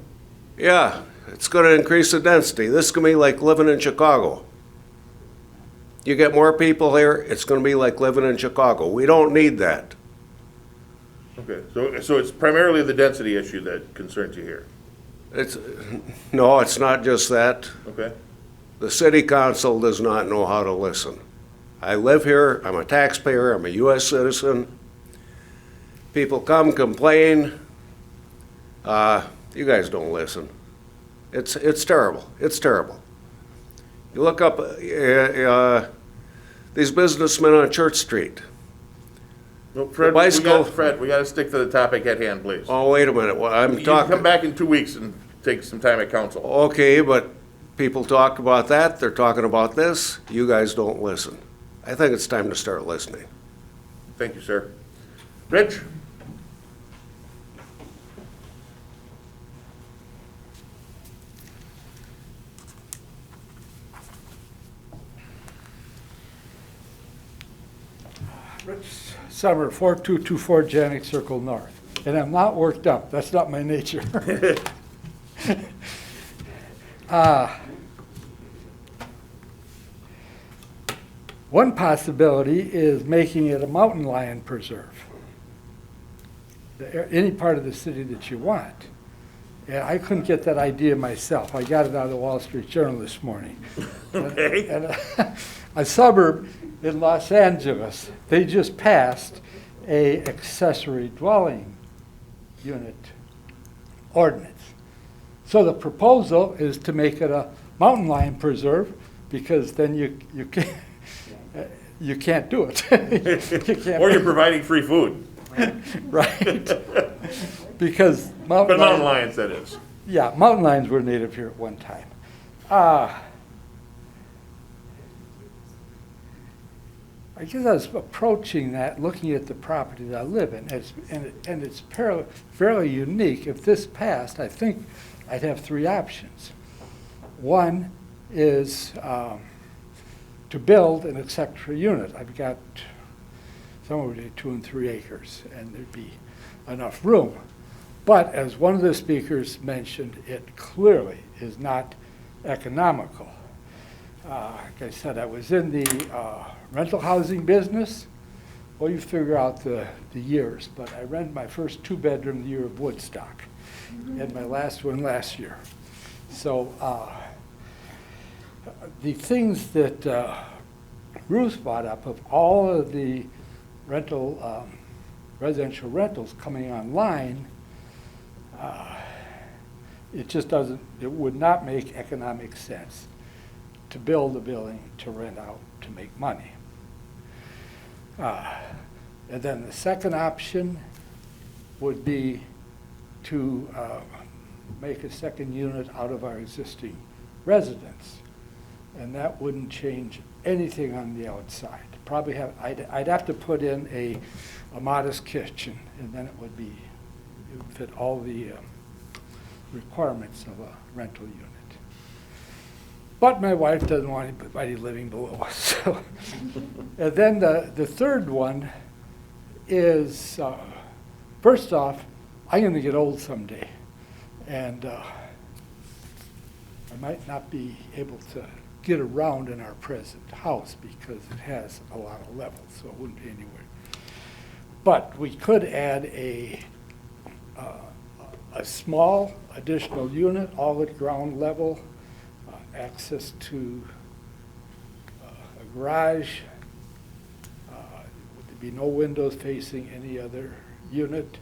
S1: Yeah, it's going to increase the density. This is going to be like living in Chicago. You get more people here, it's going to be like living in Chicago. We don't need that.
S2: Okay, so it's primarily the density issue that concerns you here?
S1: No, it's not just that.
S2: Okay.
S1: The city council does not know how to listen. I live here, I'm a taxpayer, I'm a U.S. citizen, People come, complain. You guys don't listen. It's terrible. It's terrible. You look up these businessmen on Church Street.
S2: No, Fred,
S1: Bicycle-
S2: we gotta stick to the topic at hand, please.
S1: Oh, wait a minute. Well, I'm
S2: You
S1: talking.
S2: come back in 2 weeks and take some time at council.
S1: Okay, but people talk about that. They're talking about this. You guys don't listen. I think it's time to start listening.
S2: Thank you, sir. Rich?
S12: Rich Summer, 4224 Janik Circle North. And I'm not worked up. That's not my nature. One possibility is making it a mountain lion preserve. Any part of the city that you want. And I couldn't get that idea myself. I got it out of the Wall Street Journal this morning.
S2: Okay.
S12: And a suburb in Los Angeles, they just passed a accessory dwelling unit ordinance. So the proposal is to make it a mountain lion preserve, because then you can't do it. You can't
S2: Or you're providing free food.
S12: Right. Because mountain
S2: But mountain
S12: lions,
S2: lions, that is.
S12: yeah, mountain lions were native here at one time. I guess I was approaching that, looking at the property that I live in, and it's fairly unique. If this passed, I think I'd have three options. One is to build an accessory unit. I've got somewhere between 2 and 3 acres, and there'd be enough room. But as one of the speakers mentioned, it clearly is not economical. Like I said, I was in the rental housing business. Well, you figure out the years, but I rented my first 2-bedroom the year of Woodstock, and my last one last year. So the things that Ruth brought up, of all of the rental, residential rentals coming online, it just doesn't, it would not make economic sense to build a building to rent out to make money. And then the second option would be to make a second unit out of our existing residence. And that wouldn't change anything on the outside. Probably have, I'd have to put in a modest kitchen, and then it would fit all the requirements of a rental unit. But my wife doesn't want anybody living below us. So. And then the third one is, first off, I'm going to get old someday. And I might not be able to get around in our present house because it has a lot of levels, so it wouldn't be anywhere. But we could add a small additional unit, all at ground level, access to a garage. There'd be no windows facing any other unit.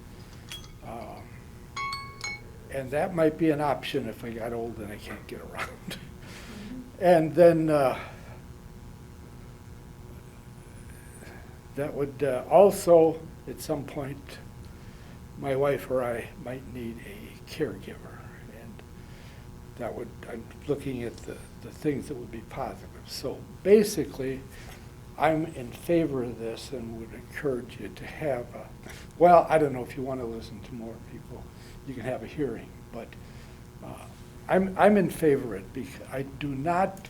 S12: And that might be an option if I got old and I can't get around. And then that would also, at some point, my wife or I might need a caregiver. And that would, I'm looking at the things that would be positive. So basically, I'm in favor of this and would encourage you to have well, I don't know if you want to listen to more people, you can have a hearing, but I'm in favor of it because I do not,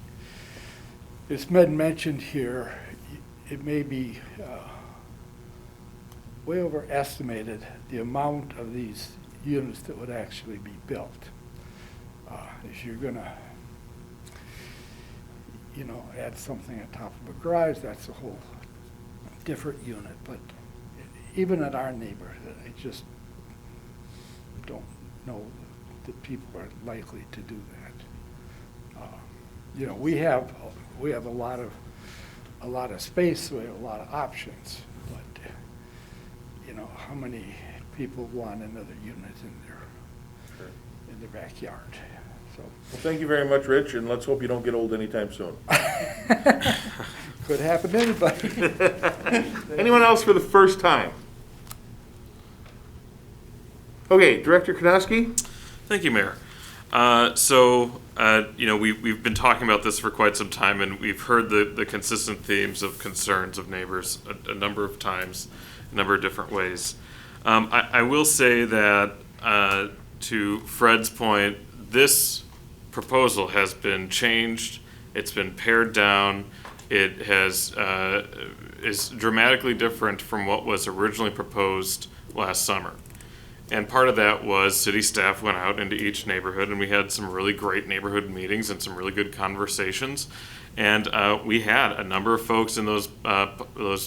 S12: it's been mentioned here, it may be way overestimated the amount of these units that would actually be built. If you're gonna, add something on top of a garage, that's a whole different unit. But even in our neighborhood, I just don't know that people are likely to do that. We have a lot of space, so we have a lot of options, but know, how many people want another unit in their backyard, so.
S2: Well, thank you very much, Rich, and let's hope you don't get old anytime soon.
S12: Could happen to anybody.
S2: Anyone else for the first time? Okay, Director Konoski?
S3: Thank you, Mayor. You know, we've been talking about this for quite some time, and we've heard the consistent themes of concerns of neighbors a number of times, a number of different ways. I will say that, to Fred's point, this proposal has been changed. It's been pared down. It is dramatically different from what was originally proposed last summer. And part of that was city staff went out into each neighborhood, and we had some really great neighborhood meetings and some really good conversations. And we had a number of folks in those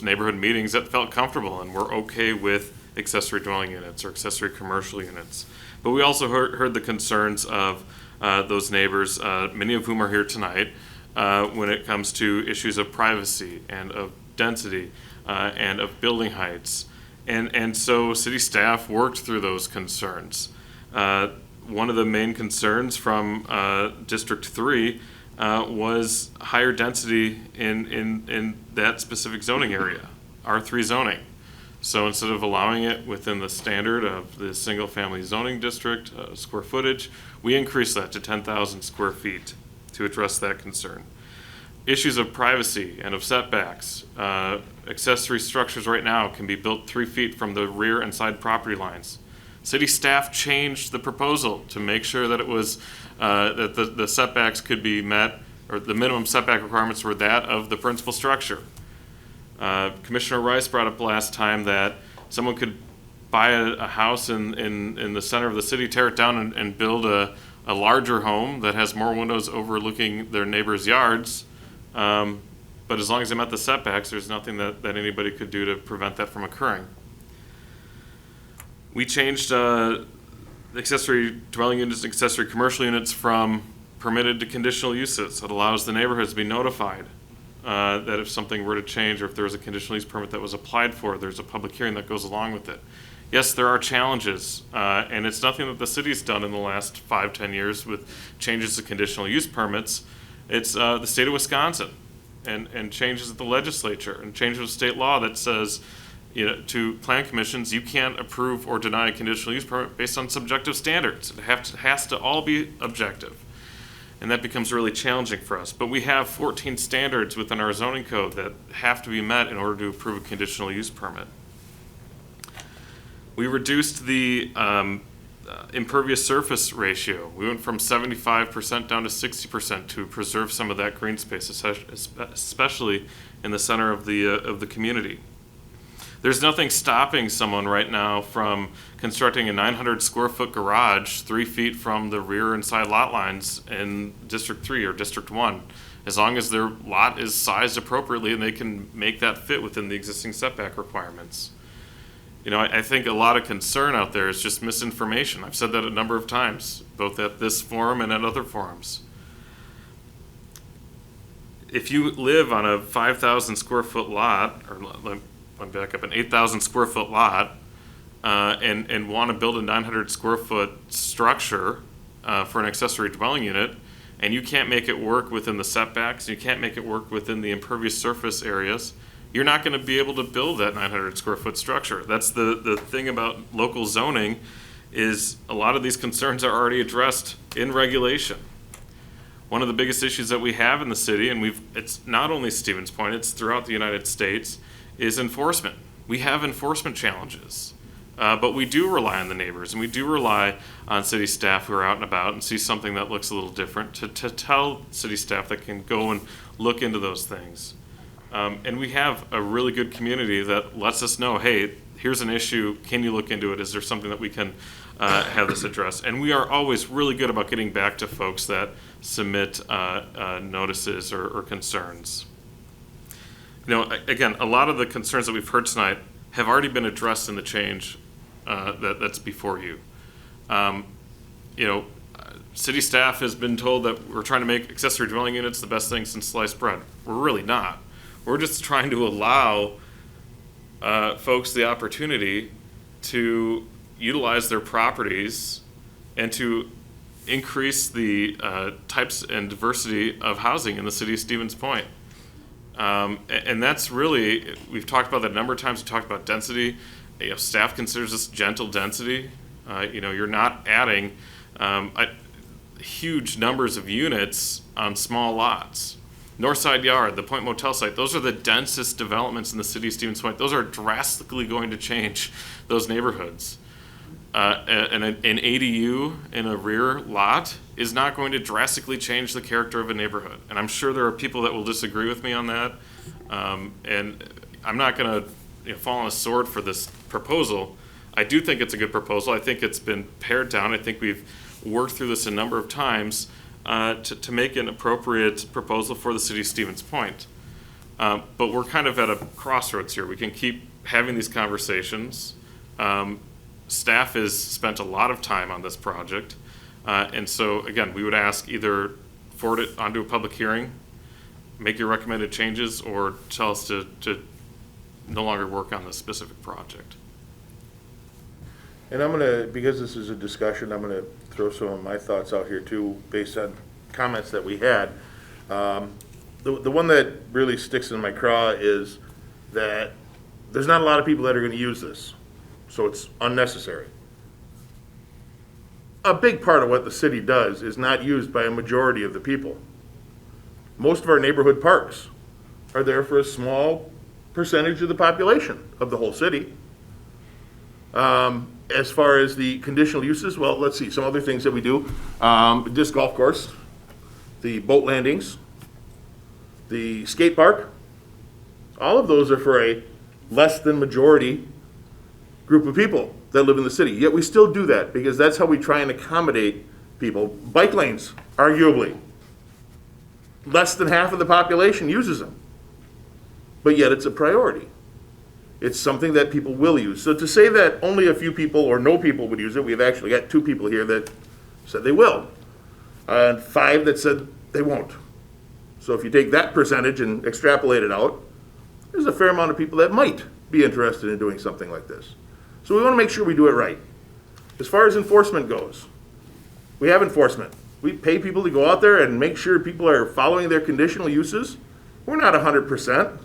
S3: neighborhood meetings that felt comfortable and were okay with accessory dwelling units or accessory commercial units. But we also heard the concerns of those neighbors, many of whom are here tonight, when it comes to issues of privacy and of density and of building heights. And so city staff worked through those concerns. One of the main concerns from District 3 was higher density in that specific zoning area, R3 zoning. So instead of allowing it within the standard of the single-family zoning district square footage, we increased that to 10,000 square feet to address that concern. Issues of privacy and of setbacks. Accessory structures right now can be built 3 feet from the rear and side property lines. City staff changed the proposal to make sure that it was that the setbacks could be met, or the minimum setback requirements were that of the principal structure. Commissioner Rice brought up last time that someone could buy a house in the center of the city, tear it down, and build a larger home that has more windows overlooking their neighbors' yards. But as long as they met the setbacks, there's nothing that anybody could do to prevent that from occurring. We changed accessory dwelling units and accessory commercial units from permitted to conditional uses. It allows the neighborhoods to be notified that if something were to change, or if there was a conditional use permit that was applied for, there's a public hearing that goes along with it. Yes, there are challenges, and it's nothing that the city's done in the last 5-10 years with changes to conditional use permits. It's the state of Wisconsin and changes at the legislature and changes of state law that says, you know, to plan commissions, you can't approve or deny a conditional use permit based on subjective standards. It has to all be objective. And that becomes really challenging for us. But we have 14 standards within our zoning code that have to be met in order to approve a conditional use permit. We reduced the impervious surface ratio. We went from 75% down to 60% to preserve some of that green space, especially in the center of the community. There's nothing stopping someone right now from constructing a 900 square foot garage 3 feet from the rear and side lot lines in District 3 or District 1, as long as their lot is sized appropriately and they can make that fit within the existing setback requirements. You know, I think a lot of concern out there is just misinformation. I've said that a number of times, both at this forum and at other forums. If you live on a 5,000 square foot lot, or let me back up, an 8,000 square foot lot, and want to build a 900 square foot structure for an accessory dwelling unit, and you can't make it work within the setbacks, you can't make it work within the impervious surface areas, you're not going to be able to build that 900 square foot structure. That's the thing about local zoning, is a lot of these concerns are already addressed in regulation. One of the biggest issues that we have in the city, and it's not only Stevens Point, it's throughout the United States, is enforcement. We have enforcement challenges, but we do rely on the neighbors, and we do rely on city staff who are out and about and see something that looks a little different to tell city staff that can go and look into those things. And we have a really good community that lets us know, hey, here's an issue, can you look into it? Is there something that we can have this addressed? And we are always really good about getting back to folks that submit notices or concerns. You know, again, a lot of the concerns that we've heard tonight have already been addressed in the change that's before you. You know, city staff has been told that we're trying to make accessory dwelling units the best thing since sliced bread. We're really not. We're just trying to allow folks the opportunity to utilize their properties and to increase the types and diversity of housing in the city of Stevens Point. And that's really, we've talked about that a number of times. We talked about density. Staff considers this gentle density. You're not adding huge numbers of units on small lots. Northside Yard, the Point Motel site, those are the densest developments in the city of Stevens Point. Those are drastically going to change those neighborhoods. And an ADU in a rear lot is not going to drastically change the character of a neighborhood. And I'm sure there are people that will disagree with me on that. And I'm not going to fall on a sword for this proposal. I do think it's a good proposal. I think it's been pared down. I think we've worked through this a number of times to make an appropriate proposal for the city of Stevens Point. But we're kind of at a crossroads here. We can keep having these conversations. Staff has spent a lot of time on this project. And so, again, we would ask either forward it onto a public hearing, make your recommended changes, or tell us to no longer work on this specific project.
S2: And I'm gonna, because this is a discussion, I'm gonna throw some of my thoughts out here too, based on comments that we had. The one that really sticks in my craw is that there's not a lot of people that are gonna use this, so it's unnecessary. A big part of what the city does is not used by a majority of the people. Most of our neighborhood parks are there for a small percentage of the population of the whole city. As far as the conditional uses, well, let's see, some other things that we do. Disc golf course, the boat landings, the skate park, all of those are for a less than majority group of people that live in the city. Yet we still do that because that's how we try and accommodate people. Bike lanes, arguably, less than half of the population uses them, but yet it's a priority. It's something that people will use. So to say that only a few people or no people would use it, we've actually got 2 people here that said they will, and 5 that said they won't. So if you take that percentage and extrapolate it out, there's a fair amount of people that might be interested in doing something like this. So we want to make sure we do it right. As far as enforcement goes, we have enforcement. We pay people to go out there and make sure people are following their conditional uses. We're not 100%.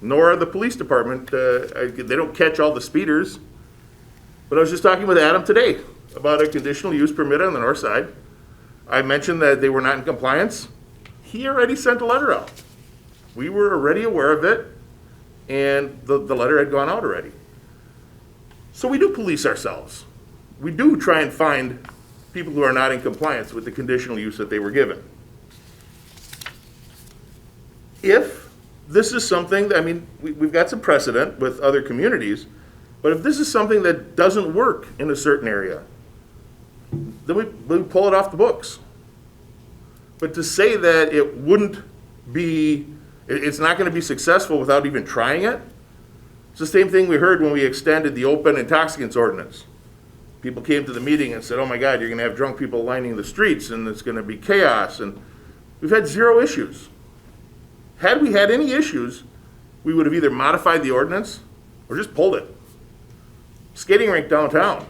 S2: Nor are the police department. They don't catch all the speeders. But I was just talking with Adam today about a conditional use permit on the north side. I mentioned that they were not in compliance. He already sent a letter out. We were already aware of it, and the letter had gone out already. So we do police ourselves. We do try and find people who are not in compliance with the conditional use that they were given. If this is something that, I mean, we've got some precedent with other communities, but if this is something that doesn't work in a certain area, then we pull it off the books. But to say that it wouldn't be, it's not going to be successful without even trying it, it's the same thing we heard when we extended the open intoxicants ordinance. People came to the meeting and said, oh my God, you're going to have drunk people lining the streets and it's going to be chaos. And we've had 0 issues. Had we had any issues, we would have either modified the ordinance or just pulled it. Skating rink downtown.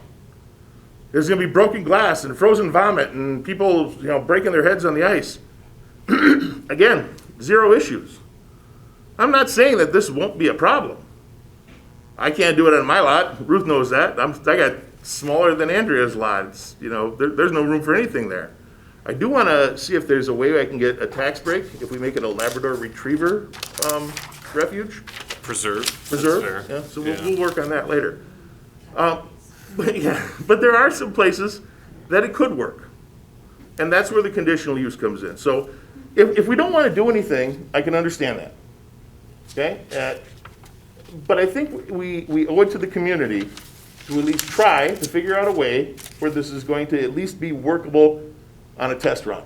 S2: There's going to be broken glass and frozen vomit and people, breaking their heads on the ice. Again, 0 issues. I'm not saying that this won't be a problem. I can't do it on my lot. Ruth knows that. I got smaller than Andrea's lot. It's, there's no room for anything there. I do want to see if there's a way I can get a tax break if we make it a Labrador Retriever refuge.
S3: Preserve.
S2: Yeah, so we'll work on that later. But there are some places that it could work. And that's where the conditional use comes in. So if we don't want to do anything, I can understand that. Okay? But I think we owe it to the community to at least try to figure out a way where this is going to at least be workable on a test run.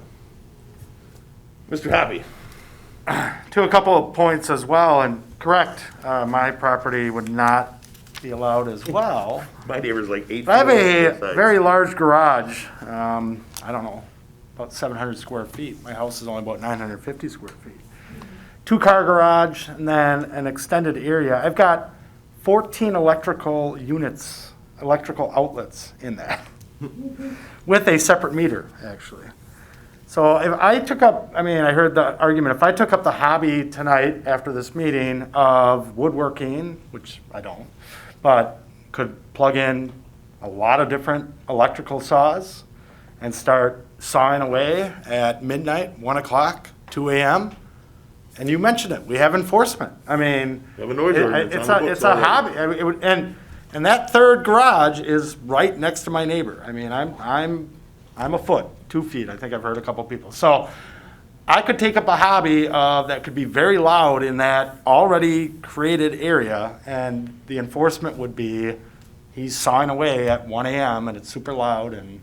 S2: Mr. Hoppy.
S4: To a couple of points as well, and correct, my property would not be allowed as well.
S2: My neighbor's like 8 feet.
S4: I have a very large garage, I don't know, about 700 square feet. My house is only about 950 square feet. 2-car garage, and then an extended area. I've got 14 electrical units electrical outlets in that with a separate meter, actually. So if I took up, I mean, I heard the argument, if I took up the hobby tonight after this meeting of woodworking, which I don't, but could plug in a lot of different electrical saws and start sawing away at midnight, 1 o'clock, 2 a.m., and you mentioned it, we have enforcement. I mean,
S2: We have a noise ordinance on the books
S4: it's a
S2: already.
S4: hobby. I mean, and that third garage is right next to my neighbor. I mean, I'm a foot, 2 feet. I think I've heard a couple people. So I could take up a hobby that could be very loud in that already created area, and the enforcement would be he's sawing away at 1 a.m. and it's super loud, and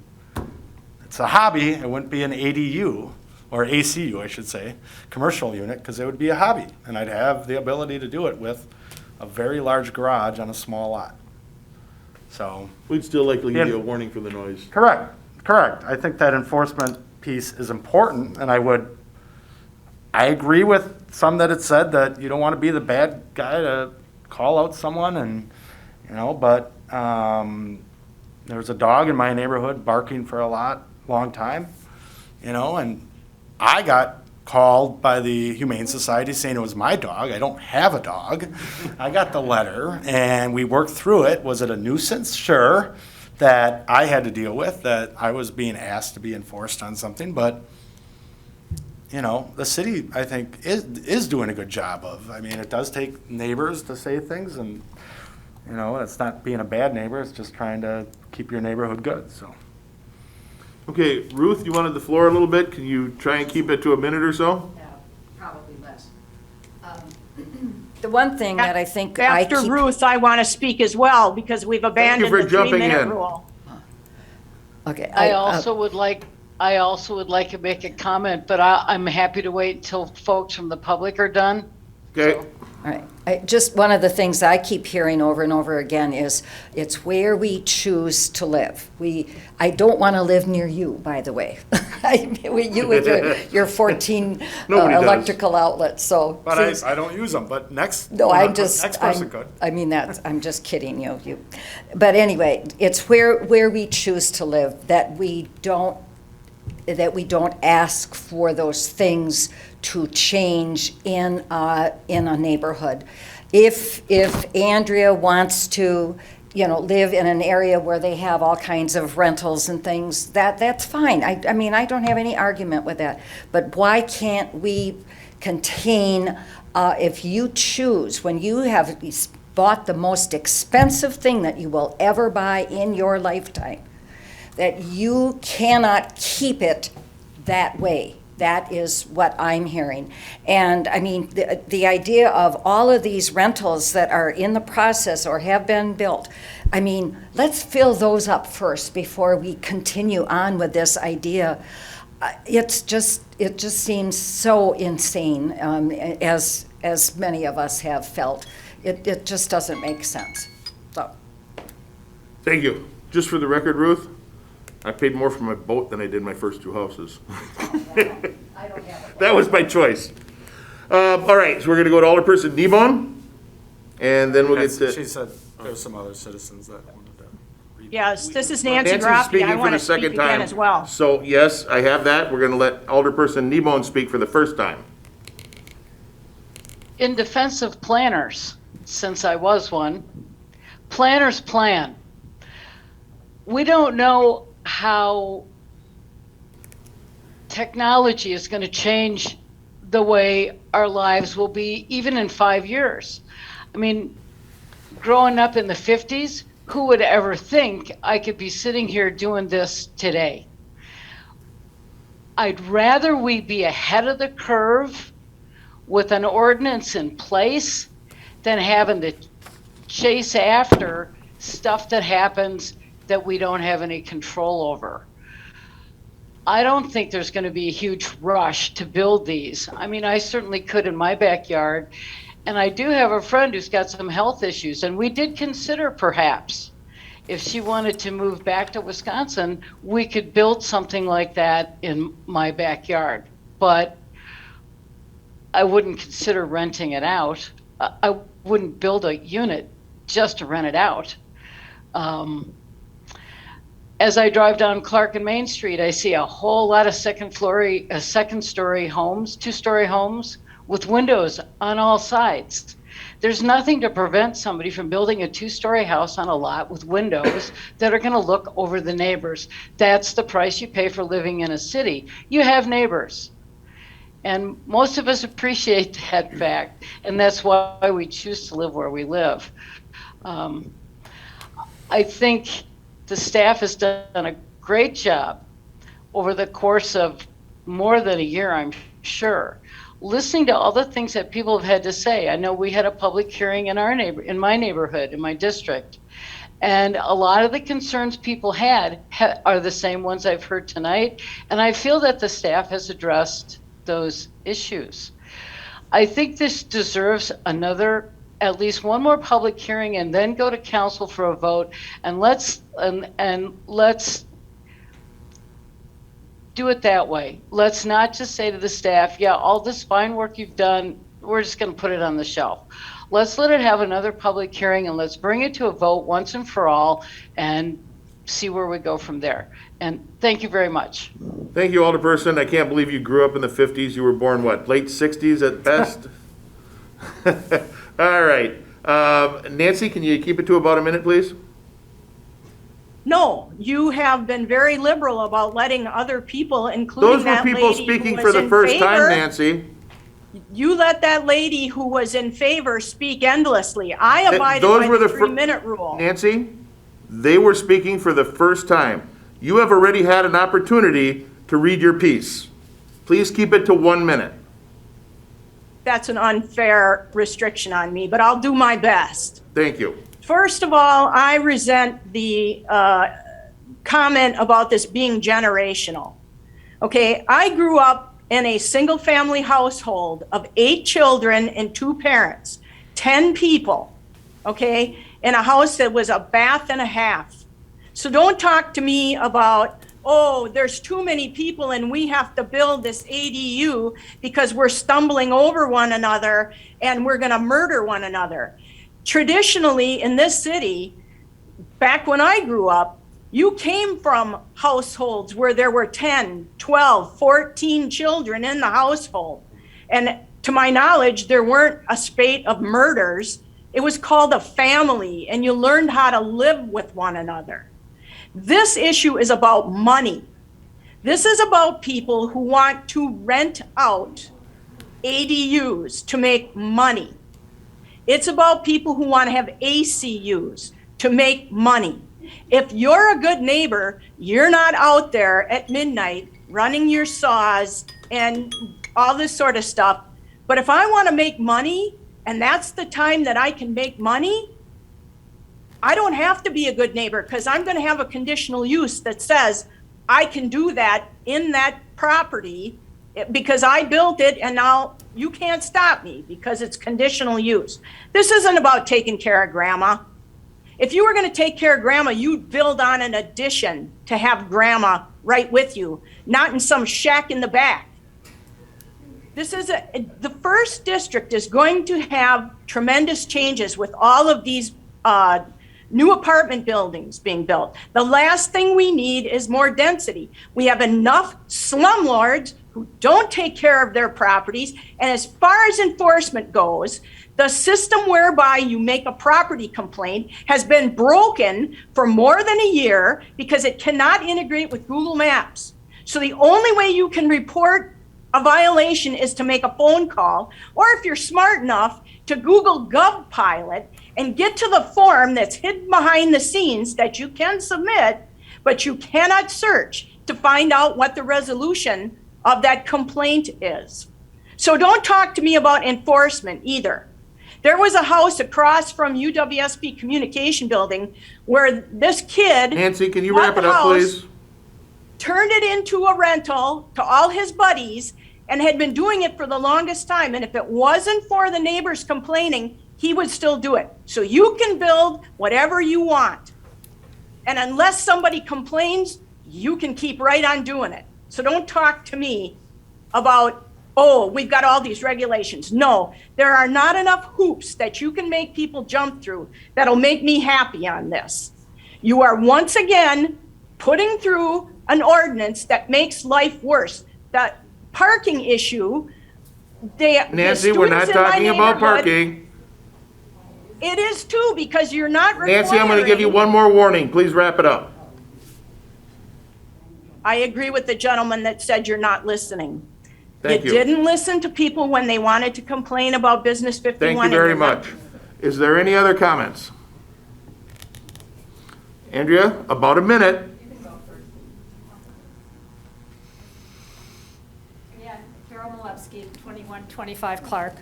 S4: it's a hobby. It wouldn't be an ADU. Or ACU, I should say, commercial unit, because it would be a hobby, and I'd have the ability to do it with a very large garage on a small lot. So.
S2: We'd still likely give you a warning for the noise.
S4: Correct. I think that enforcement piece is important, and I agree with some that it said that you don't want to be the bad guy to call out someone, and, but there was a dog in my neighborhood barking for a long time, and I got called by the Humane Society saying it was my dog. I don't have a dog. I got the letter, and we worked through it. Was it a nuisance? Sure. That I had to deal with, that I was being asked to be enforced on something, but, the city, I think, is doing a good job of. I mean, it does take neighbors to say things, and, it's not being a bad neighbor, it's just trying to keep your neighborhood good, so.
S2: Okay, Ruth, you wanted the floor a little bit. Can you try and keep it to a minute or so?
S19: Yeah, probably less. The one thing that I think I
S18: After
S19: keep...
S18: Ruth, I want to speak as well, because we've abandoned
S2: for
S18: the
S2: jumping
S18: 3-minute
S2: in.
S18: rule.
S19: Okay.
S14: I also would like to make a comment, but I'm happy to wait until folks from the public are done.
S2: Okay.
S19: All right. Just one of the things I keep hearing over and over again is it's where we choose to live. I don't want to live near you, by the way. You with your 14 electrical outlets. So,
S4: But I don't use them, but next person could.
S19: I mean, I'm just kidding you. But anyway, it's where we choose to live that we don't ask for those things to change in a neighborhood. If Andrea wants to, live in an area where they have all kinds of rentals and things, that's fine. I mean, I don't have any argument with that. But why can't we contain, if you choose, when you have bought the most expensive thing that you will ever buy in your lifetime, that you cannot keep it that way. That is what I'm hearing. And I mean, the idea of all of these rentals that are in the process or have been built, I mean, let's fill those up first before we continue on with this idea. It just seems so insane, as many of us have felt. It just doesn't make sense. So.
S2: Thank you. Just for the record, Ruth, I paid more for my boat than I did my first 2 houses.
S19: I don't have it.
S2: That was my choice. All right, so we're going to go to Alderperson Devon, and then we'll get to...
S4: She said there's some other citizens that wanted to read.
S18: Yes, this is Nancy
S2: Nancy's
S18: Groppe.
S2: speaking
S18: I
S2: for
S18: want
S2: the
S18: to speak
S2: second
S18: again
S2: time.
S18: as well.
S2: So, yes, I have that. We're going to let Alderperson Nebone speak for the first time.
S14: In defense of planners, since I was one, planners plan. We don't know how technology is going to change the way our lives will be even in 5 years. I mean, growing up in the 50s, who would ever think I could be sitting here doing this today? I'd rather we be ahead of the curve with an ordinance in place than having to chase after stuff that happens that we don't have any control over. I don't think there's going to be a huge rush to build these. I mean, I certainly could in my backyard, and I do have a friend who's got some health issues, and we did consider perhaps if she wanted to move back to Wisconsin, we could build something like that in my backyard. But I wouldn't consider renting it out. I wouldn't build a unit just to rent it out. As I drive down Clark and Main Street, I see a whole lot of second-story homes, two-story homes with windows on all sides. There's nothing to prevent somebody from building a two-story house on a lot with windows that are going to look over the neighbors. That's the price you pay for living in a city. You have neighbors. And most of us appreciate that fact, and that's why we choose to live where we live. I think the staff has done a great job over the course of more than a year, I'm sure, listening to all the things that people have had to say. I know we had a public hearing in my neighborhood, in my district, and a lot of the concerns people had are the same ones I've heard tonight, and I feel that the staff has addressed those issues. I think this deserves at least one more public hearing, and then go to council for a vote, and let's do it that way. Let's not just say to the staff, yeah, all this fine work you've done, we're just going to put it on the shelf. Let's let it have another public hearing, and let's bring it to a vote once and for all, and see where we go from there. And thank you very much.
S2: Thank you, Alderperson. I can't believe you grew up in the 50s. You were born, what, late 60s at best? All right. Nancy, can you keep it to about a minute, please?
S18: No, you have been very liberal about letting other people, including
S2: Those were
S18: that
S2: people
S18: lady
S2: speaking
S18: who
S2: for
S18: was
S2: the
S18: in
S2: first time,
S18: favor.
S2: Nancy.
S18: You let that lady who was in favor speak endlessly. I abided by the 3-minute rule.
S2: Nancy, they were speaking for the first time. You have already had an opportunity to read your piece. Please keep it to 1 minute.
S18: That's an unfair restriction on me, but I'll do my best.
S2: Thank you.
S18: First of all, I resent the comment about this being generational. Okay, I grew up in a single-family household of 8 children and 2 parents, 10 people, okay, in a house that was a bath and a half. So don't talk to me about, oh, there's too many people and we have to build this ADU because we're stumbling over one another and we're going to murder one another. Traditionally, in this city, back when I grew up, you came from households where there were 10, 12, 14 children in the household. And to my knowledge, there weren't a spate of murders. It was called a family, and you learned how to live with one another. This issue is about money. This is about people who want to rent out ADUs to make money. It's about people who want to have ACUs to make money. If you're a good neighbor, you're not out there at midnight running your saws and all this sort of stuff. But if I want to make money, and that's the time that I can make money, I don't have to be a good neighbor because I'm going to have a conditional use that says I can do that in that property because I built it, and now you can't stop me because it's conditional use. This isn't about taking care of grandma. If you were going to take care of grandma, you'd build on an addition to have grandma right with you, not in some shack in the back. The first district is going to have tremendous changes with all of these new apartment buildings being built. The last thing we need is more density. We have enough slumlords who don't take care of their properties. And as far as enforcement goes, the system whereby you make a property complaint has been broken for more than a year because it cannot integrate with Google Maps. So the only way you can report a violation is to make a phone call, or if you're smart enough, to Google GovPilot and get to the form that's hidden behind the scenes that you can submit, but you cannot search to find out what the resolution of that complaint is. So don't talk to me about enforcement either. There was a house across from UWSP Communication Building where this kid—
S2: Nancy, can you wrap it up, please?
S18: Turned it into a rental to all his buddies and had been doing it for the longest time. And if it wasn't for the neighbors complaining, he would still do it. So you can build whatever you want. And unless somebody complains, you can keep right on doing it. So don't talk to me about, oh, we've got all these regulations. No, there are not enough hoops that you can make people jump through that'll make me happy on this. You are once again putting through an ordinance that makes life worse. That parking issue,
S2: Nancy, we're not talking about parking.
S18: It is too, because you're not requiring.
S2: Nancy, I'm going to give you one more warning. Please wrap it up.
S18: I agree with the gentleman that said you're not listening.
S2: Thank you.
S18: You didn't listen to people when they wanted to complain about Business 51.
S2: Thank you very much. Is there any other comments? Andrea, about a minute.
S10: Yeah, Carol Malewski, 2125 Clark.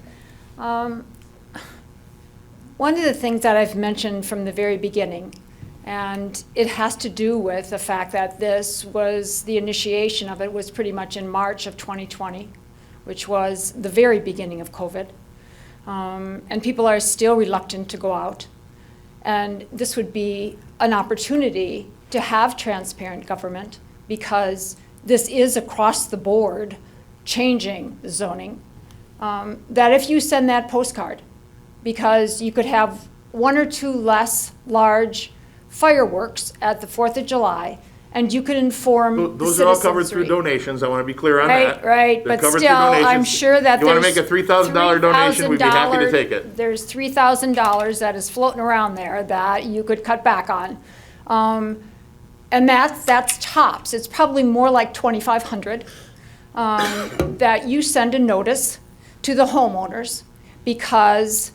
S10: One of the things that I've mentioned from the very beginning, and it has to do with the fact that this was, the initiation of it was pretty much in March of 2020, which was the very beginning of COVID. And people are still reluctant to go out. And this would be an opportunity to have transparent government, because this is across the board changing the zoning. That if you send that postcard, because you could have 1 or 2 less large fireworks at the 4th of July, and you could inform
S2: Those
S10: the
S2: are all covered
S10: citizenry.
S2: through donations. I want to be clear on
S10: Right,
S2: that.
S10: right,
S2: They're
S10: but
S2: covered
S10: still,
S2: through donations.
S10: I'm sure that
S2: You want to
S10: there's
S2: make a $3,000 donation, we'd be happy to take it.
S10: There's $3,000 that is floating around there that you could cut back on. And that's tops. It's probably more like 2,500 that you send a notice to the homeowners, because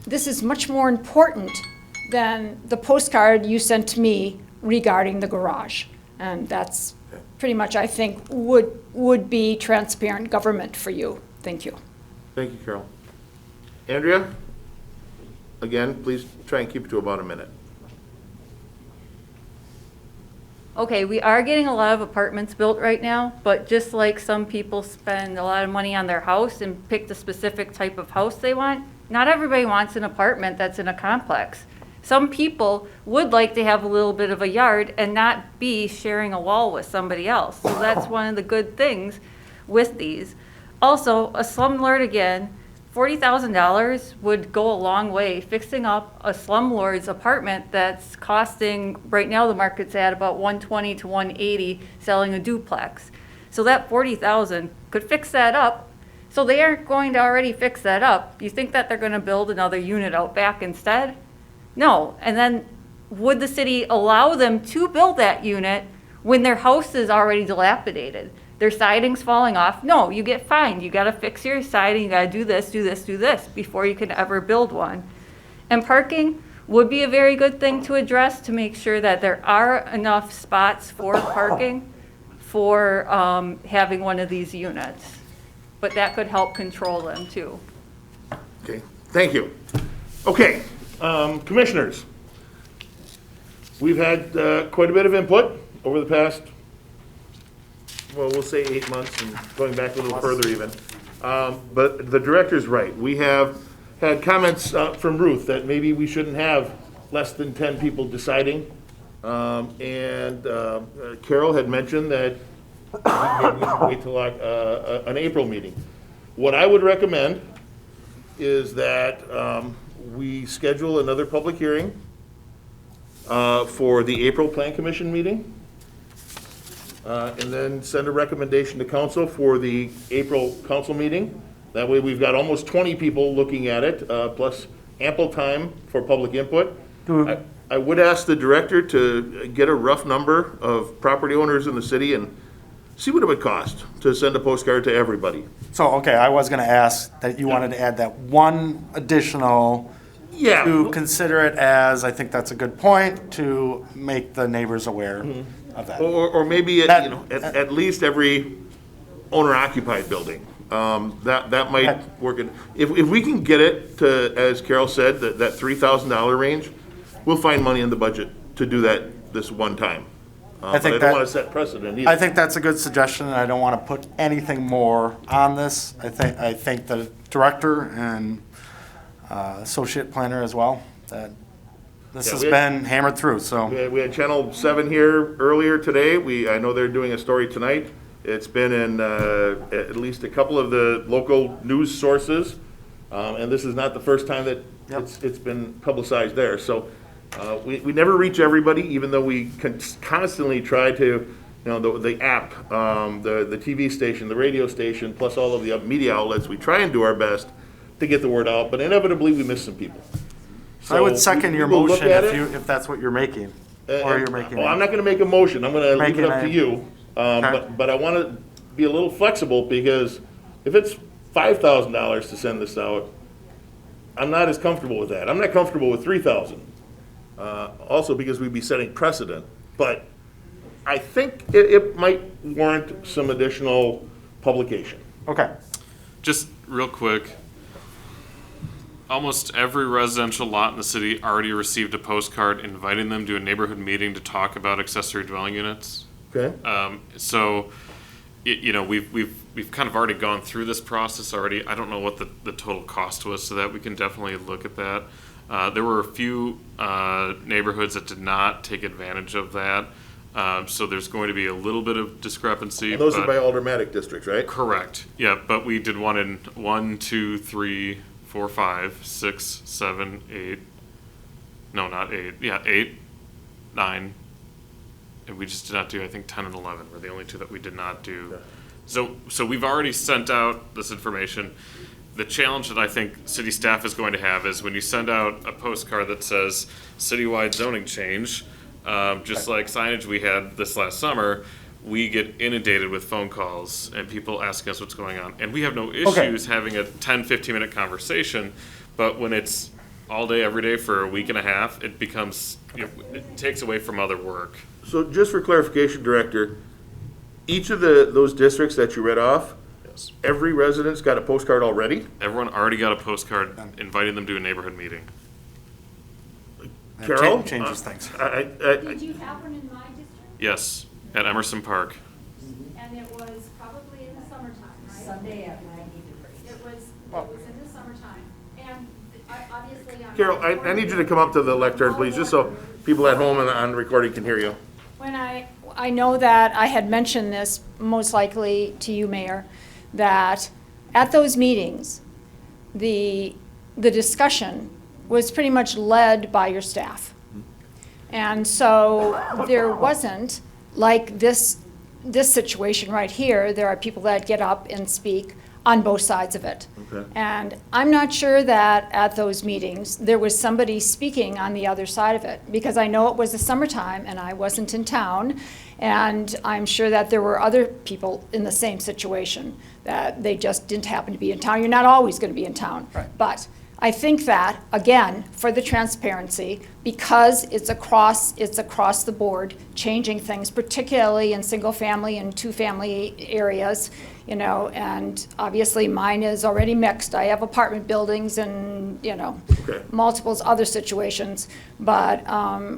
S10: this is much more important than the postcard you sent to me regarding the garage. And that's pretty much, I think, would be transparent government for you. Thank you.
S2: Thank you, Carol. Andrea, again, please try and keep it to about a minute.
S21: Okay, we are getting a lot of apartments built right now, but just like some people spend a lot of money on their house and pick the specific type of house they want, not everybody wants an apartment that's in a complex. Some people would like to have a little bit of a yard and not be sharing a wall with somebody else. So that's one of the good things with these. Also, a slumlord again, $40,000 would go a long way fixing up a slumlord's apartment that's costing, right now the market's at about 120 to 180 selling a duplex. So that 40,000 could fix that up. So they aren't going to already fix that up. You think that they're going to build another unit out back instead? No. And then would the city allow them to build that unit when their house is already dilapidated? Their siding's falling off? No, you get fined. You got to fix your siding. You got to do this, do this, do this before you can ever build one. And parking would be a very good thing to address, to make sure that there are enough spots for parking for having one of these units. But that could help control them too.
S2: Okay, thank you. Okay, commissioners, we've had quite a bit of input over the past, well, we'll say 8 months, and going back a little further even. But the director's right. We have had comments from Ruth that maybe we shouldn't have less than 10 people deciding. And Carol had mentioned that we should wait till an April meeting. What I would recommend is that we schedule another public hearing for the April Plan Commission meeting, and then send a recommendation to council for the April council meeting. That way we've got almost 20 people looking at it, plus ample time for public input. I would ask the director to get a rough number of property owners in the city and see what it would cost to send a postcard to everybody.
S4: So, okay, I was gonna ask that you wanted to add that one additional, to consider it as, I think that's a good point, to make the neighbors aware of that.
S2: Or maybe at least every owner-occupied building. That might work. If we can get it to, as Carol said, that $3,000 range, we'll find money in the budget to do that this one time.
S4: I think
S2: but I don't want to set precedent either.
S4: I think that's a good suggestion, and I don't want to put anything more on this. I think the director and associate planner as well, that this has been hammered through, so.
S2: We had Channel 7 here earlier today. I know they're doing a story tonight. It's been in at least a couple of the local news sources, and this is not the first time that it's been publicized there. So We never reach everybody, even though we constantly try to, the app, the TV station, the radio station, plus all of the media outlets, we try and do our best to get the word out, but inevitably we miss some people.
S4: So I would second your
S2: we'll look
S4: motion
S2: at
S4: if that's what you're making, or you're making.
S2: Well, I'm not gonna make a motion, I'm gonna leave it up to you.
S4: Okay.
S2: But I wanna be a little flexible, because if it's $5,000 to send this out, I'm not as comfortable with that. I'm not comfortable with 3,000. Also because we'd be setting precedent, but I think it might warrant some additional publication.
S4: Okay.
S3: Just real quick, almost every residential lot in the city already received a postcard inviting them to a neighborhood meeting to talk about accessory dwelling units.
S2: Okay.
S3: So, we've kind of already gone through this process already. I don't know what the total cost was, so that we can definitely look at that. There were a few neighborhoods that did not take advantage of that. So there's going to be a little bit of discrepancy.
S2: And those are by aldermanic districts, right?
S3: Correct. Yeah, but we did one in 1, 2, 3, 4, 5, 6, 7, 8. No, not 8. Yeah, 8, 9. And we just did not do, I think 10 and 11 were the only two that we did not do. Yeah. So we've already sent out this information. The challenge that I think city staff is going to have is when you send out a postcard that says citywide zoning change, just like signage we had this last summer, we get inundated with phone calls and people asking us what's going on. And we have no issues having a 10, 15-minute conversation, but when it's all day, every day for a week and a half, it becomes, it takes away from other work.
S2: So just for clarification, Director, each of those districts that you read off, every resident's got a postcard already?
S3: Everyone already got a postcard inviting them to a neighborhood meeting.
S2: Carol?
S4: Changes things.
S10: Did you have one in my district?
S3: Yes, at Emerson Park.
S10: And it was probably in the summertime, right?
S19: Sunday at 90 degrees.
S10: It was in the summertime. And obviously.
S2: Carol, I need you to come up to the lectern, please, just so people at home and on recording can hear you.
S10: When I know that I had mentioned this most likely to you, Mayor, that at those meetings, the discussion was pretty much led by your staff. And so there wasn't, like this situation right here, there are people that get up and speak on both sides of it.
S2: Okay.
S10: And I'm not sure that at those meetings, there was somebody speaking on the other side of it, because I know it was the summertime and I wasn't in town, and I'm sure that there were other people in the same situation, that they just didn't happen to be in town. You're not always going to be in town.
S4: Right.
S10: But I think that, again, for the transparency, because it's across the board, changing things, particularly in single-family and two-family areas, and obviously mine is already mixed. I have apartment buildings and,
S2: Okay.
S10: multiple other situations, but,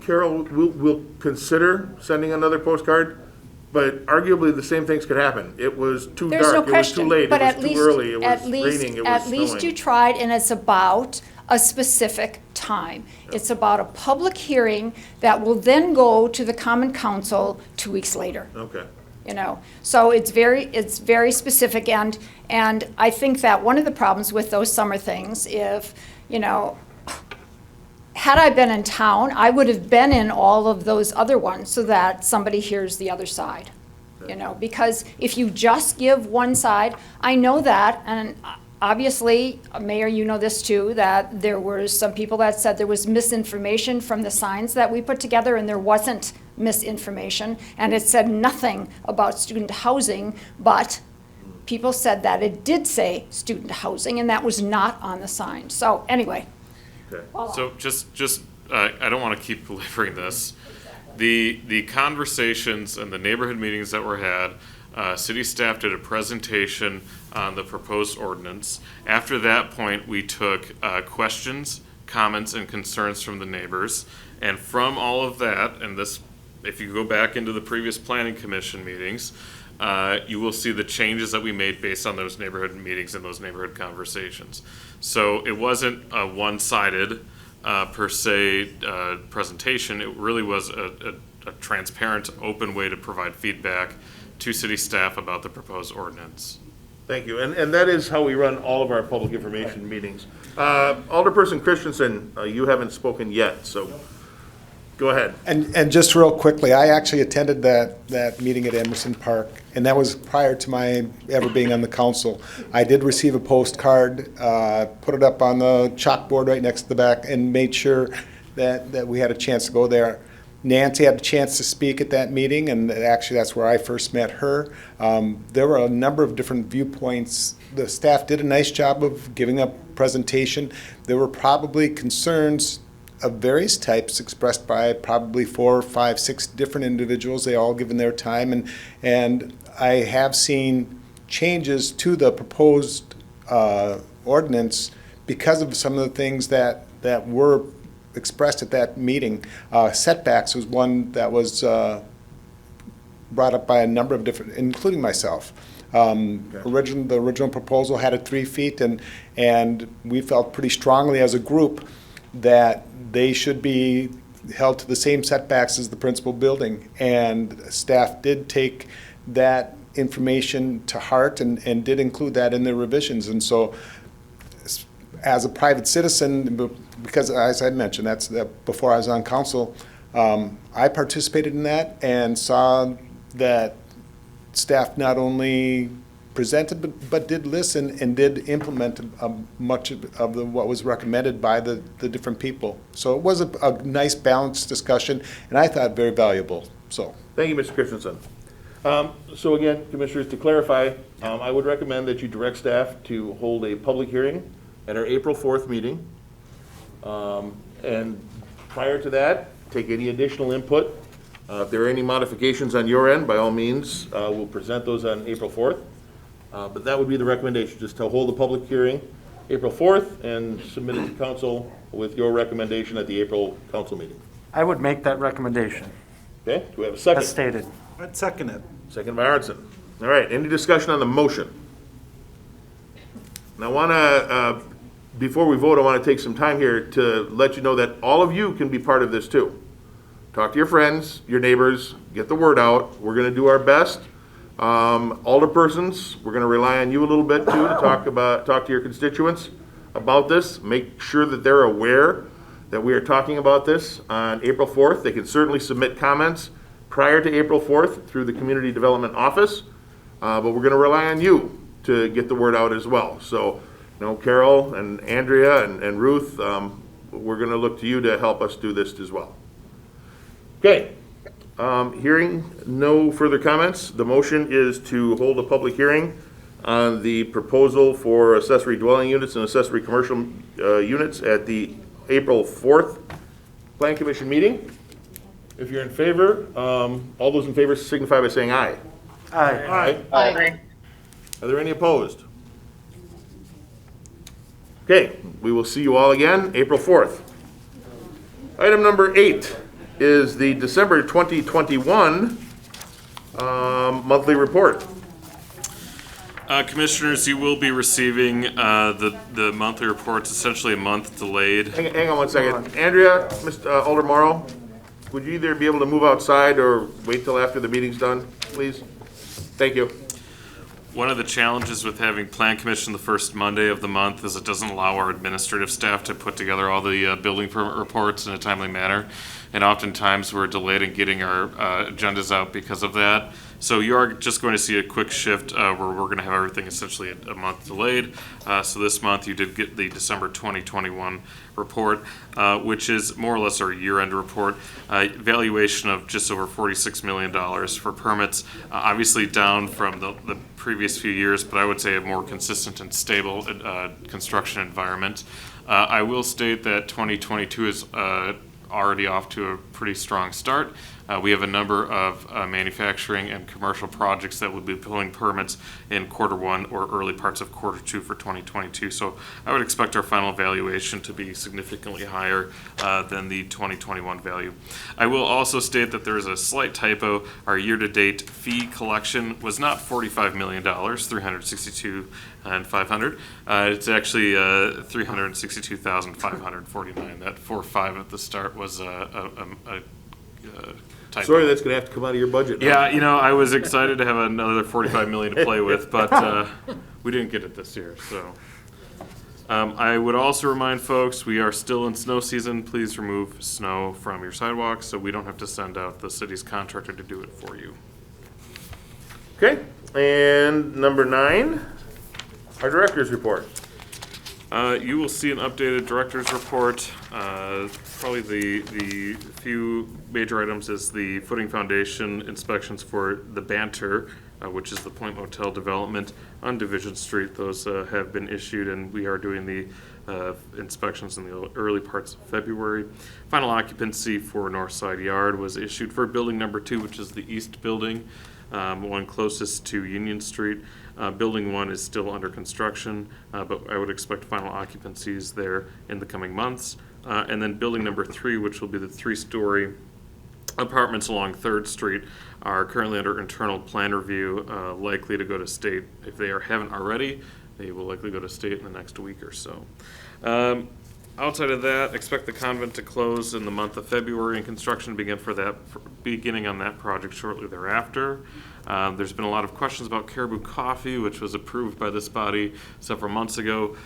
S2: Carol, we'll consider sending another postcard, but arguably the same things could happen. It was too
S10: there's no
S2: dark, it was
S10: question.
S2: too late,
S10: But
S2: it
S10: at
S2: was too
S10: least,
S2: early, it
S10: at
S2: was
S10: least,
S2: raining, it
S10: at
S2: was
S10: least you
S2: snowing.
S10: tried, and it's about a specific time. It's about a public hearing that will then go to the Common Council 2 weeks later.
S2: Okay.
S10: So it's very specific, and I think that one of the problems with those summer things, if, had I been in town, I would have been in all of those other ones so that somebody hears the other side. Because if you just give one side, I know that, and obviously, Mayor, you know this too, that there were some people that said there was misinformation from the signs that we put together, and there wasn't misinformation, and it said nothing about student housing, but people said that it did say student housing, and that was not on the sign. So anyway.
S2: Okay.
S3: So just I don't want to keep belaboring this. The conversations and the neighborhood meetings that were had, city staff did a presentation on the proposed ordinance. After that point, we took questions, comments, and concerns from the neighbors. And from all of that, and this, if you go back into the previous planning commission meetings, you will see the changes that we made based on those neighborhood meetings and those neighborhood conversations. So it wasn't a one-sided per se presentation. It really was a transparent, open way to provide feedback to city staff about the proposed ordinance.
S2: Thank you, and that is how we run all of our public information meetings. Alderperson Christensen, you haven't spoken yet, so Go ahead.
S7: And just real quickly, I actually attended that meeting at Emerson Park, and that was prior to my ever being on the council. I did receive a postcard, put it up on the chalkboard right next to the back, and made sure that we had a chance to go there. Nancy had a chance to speak at that meeting, and actually that's where I first met her. There were a number of different viewpoints. The staff did a nice job of giving a presentation. There were probably concerns of various types expressed by probably 4, 5, 6 different individuals. They all given their time, and I have seen changes to the proposed ordinance because of some of the things that were expressed at that meeting. Setbacks was one that was brought up by a number of different, including myself. The original proposal had it 3 feet, and we felt pretty strongly as a group that they should be held to the same setbacks as the principal building. And staff did take that information to heart and did include that in their revisions. And so as a private citizen, because as I mentioned, that's before I was on council, I participated in that and saw that staff not only presented but did listen and did implement much of what was recommended by the different people. So it was a nice balanced discussion, and I thought very valuable. So
S2: thank you, Mr. Christensen. So again, commissioners, to clarify, I would recommend that you direct staff to hold a public hearing at our April 4th meeting. And prior to that, take any additional input. If there are any modifications on your end, by all means, we'll present those on April 4th. But that would be the recommendation, just to hold a public hearing April 4th and submit it to council with your recommendation at the April council meeting.
S4: I would make that recommendation.
S2: Okay, do we have a second?
S4: As stated.
S8: I'd second it.
S2: Second by Arnson. All right, any discussion on the motion? And I want to, before we vote, I want to take some time here to let you know that all of you can be part of this too. Talk to your friends, your neighbors, get the word out. We're going to do our best. Alderpersons, we're going to rely on you a little bit too to talk to your constituents about this. Make sure that they're aware that we are talking about this on April 4th. They can certainly submit comments prior to April 4th through the Community Development Office, but we're going to rely on you to get the word out as well. So, Carol and Andrea and Ruth, we're going to look to you to help us do this as well. Okay. Hearing no further comments, the motion is to hold a public hearing on the proposal for accessory dwelling units and accessory commercial units at the April 4th Plan Commission meeting. If you're in favor, all those in favor signify by saying aye.
S4: Aye.
S2: Aye. Are there any opposed? Okay, we will see you all again April 4th. Item number 8 is the December 2021 monthly report.
S3: Commissioners, you will be receiving the monthly reports essentially a month delayed.
S2: Hang on one second. Andrea, Mr. Alder Morrow, would you either be able to move outside or wait till after the meeting's done, please? Thank you.
S3: One of the challenges with having Plan Commission the first Monday of the month is it doesn't allow our administrative staff to put together all the building permit reports in a timely manner. And oftentimes we're delayed in getting our agendas out because of that. So you are just going to see a quick shift where we're going to have everything essentially a month delayed. So this month you did get the December 2021 report, which is more or less our year-end report. Valuation of just over $46 million for permits, obviously down from the previous few years, but I would say a more consistent and stable construction environment. I will state that 2022 is already off to a pretty strong start. We have a number of manufacturing and commercial projects that will be pulling permits in Q1 or early parts of Q2 for 2022. So I would expect our final valuation to be significantly higher than the 2021 value. I will also state that there is a slight typo. Our year-to-date fee collection was not $45 million, $362,500. It's actually $362,549. That 4.5 at the start was a typo.
S2: Sorry, that's going to have to come out of your budget now.
S3: Yeah, I was excited to have another $45 million to play with, but we didn't get it this year. So, I would also remind folks, we are still in snow season. Please remove snow from your sidewalks so we don't have to send out the city's contractor to do it for you.
S2: Okay, and number 9, our director's report.
S3: You will see an updated director's report. Probably the few major items is the footing foundation inspections for the Banter, which is the Point Motel development on Division Street. Those have been issued, and we are doing the inspections in the early parts of February. Final occupancy for Northside Yard was issued for building number 2, which is the east building, one closest to Union Street. Building 1 is still under construction, but I would expect final occupancies there in the coming months. And then building number 3, which will be the 3-story apartments along 3rd Street, are currently under internal plan review, likely to go to state. If they haven't already, they will likely go to state in the next week or so. Outside of that, expect the convent to close in the month of February and construction to beginning on that project shortly thereafter. There's been a lot of questions about Caribou Coffee, which was approved by this body several months ago.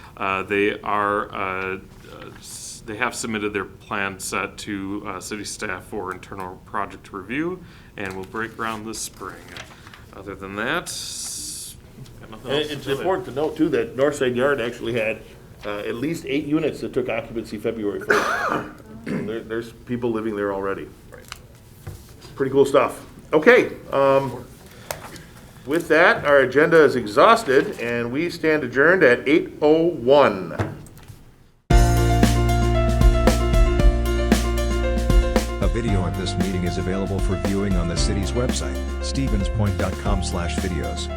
S3: They have submitted their plan set to city staff for internal project review, and will break ground this spring. Other than that, got nothing else
S2: It's
S3: to it.
S2: important to note too that Northside Yard actually had at least 8 units that took occupancy February 1st. There's people living there already. Pretty cool stuff. Okay, with that, our agenda is exhausted, and we stand adjourned at 8:01.
S11: A video of this meeting is available for viewing on the city's website, stevenspoint.com/videos.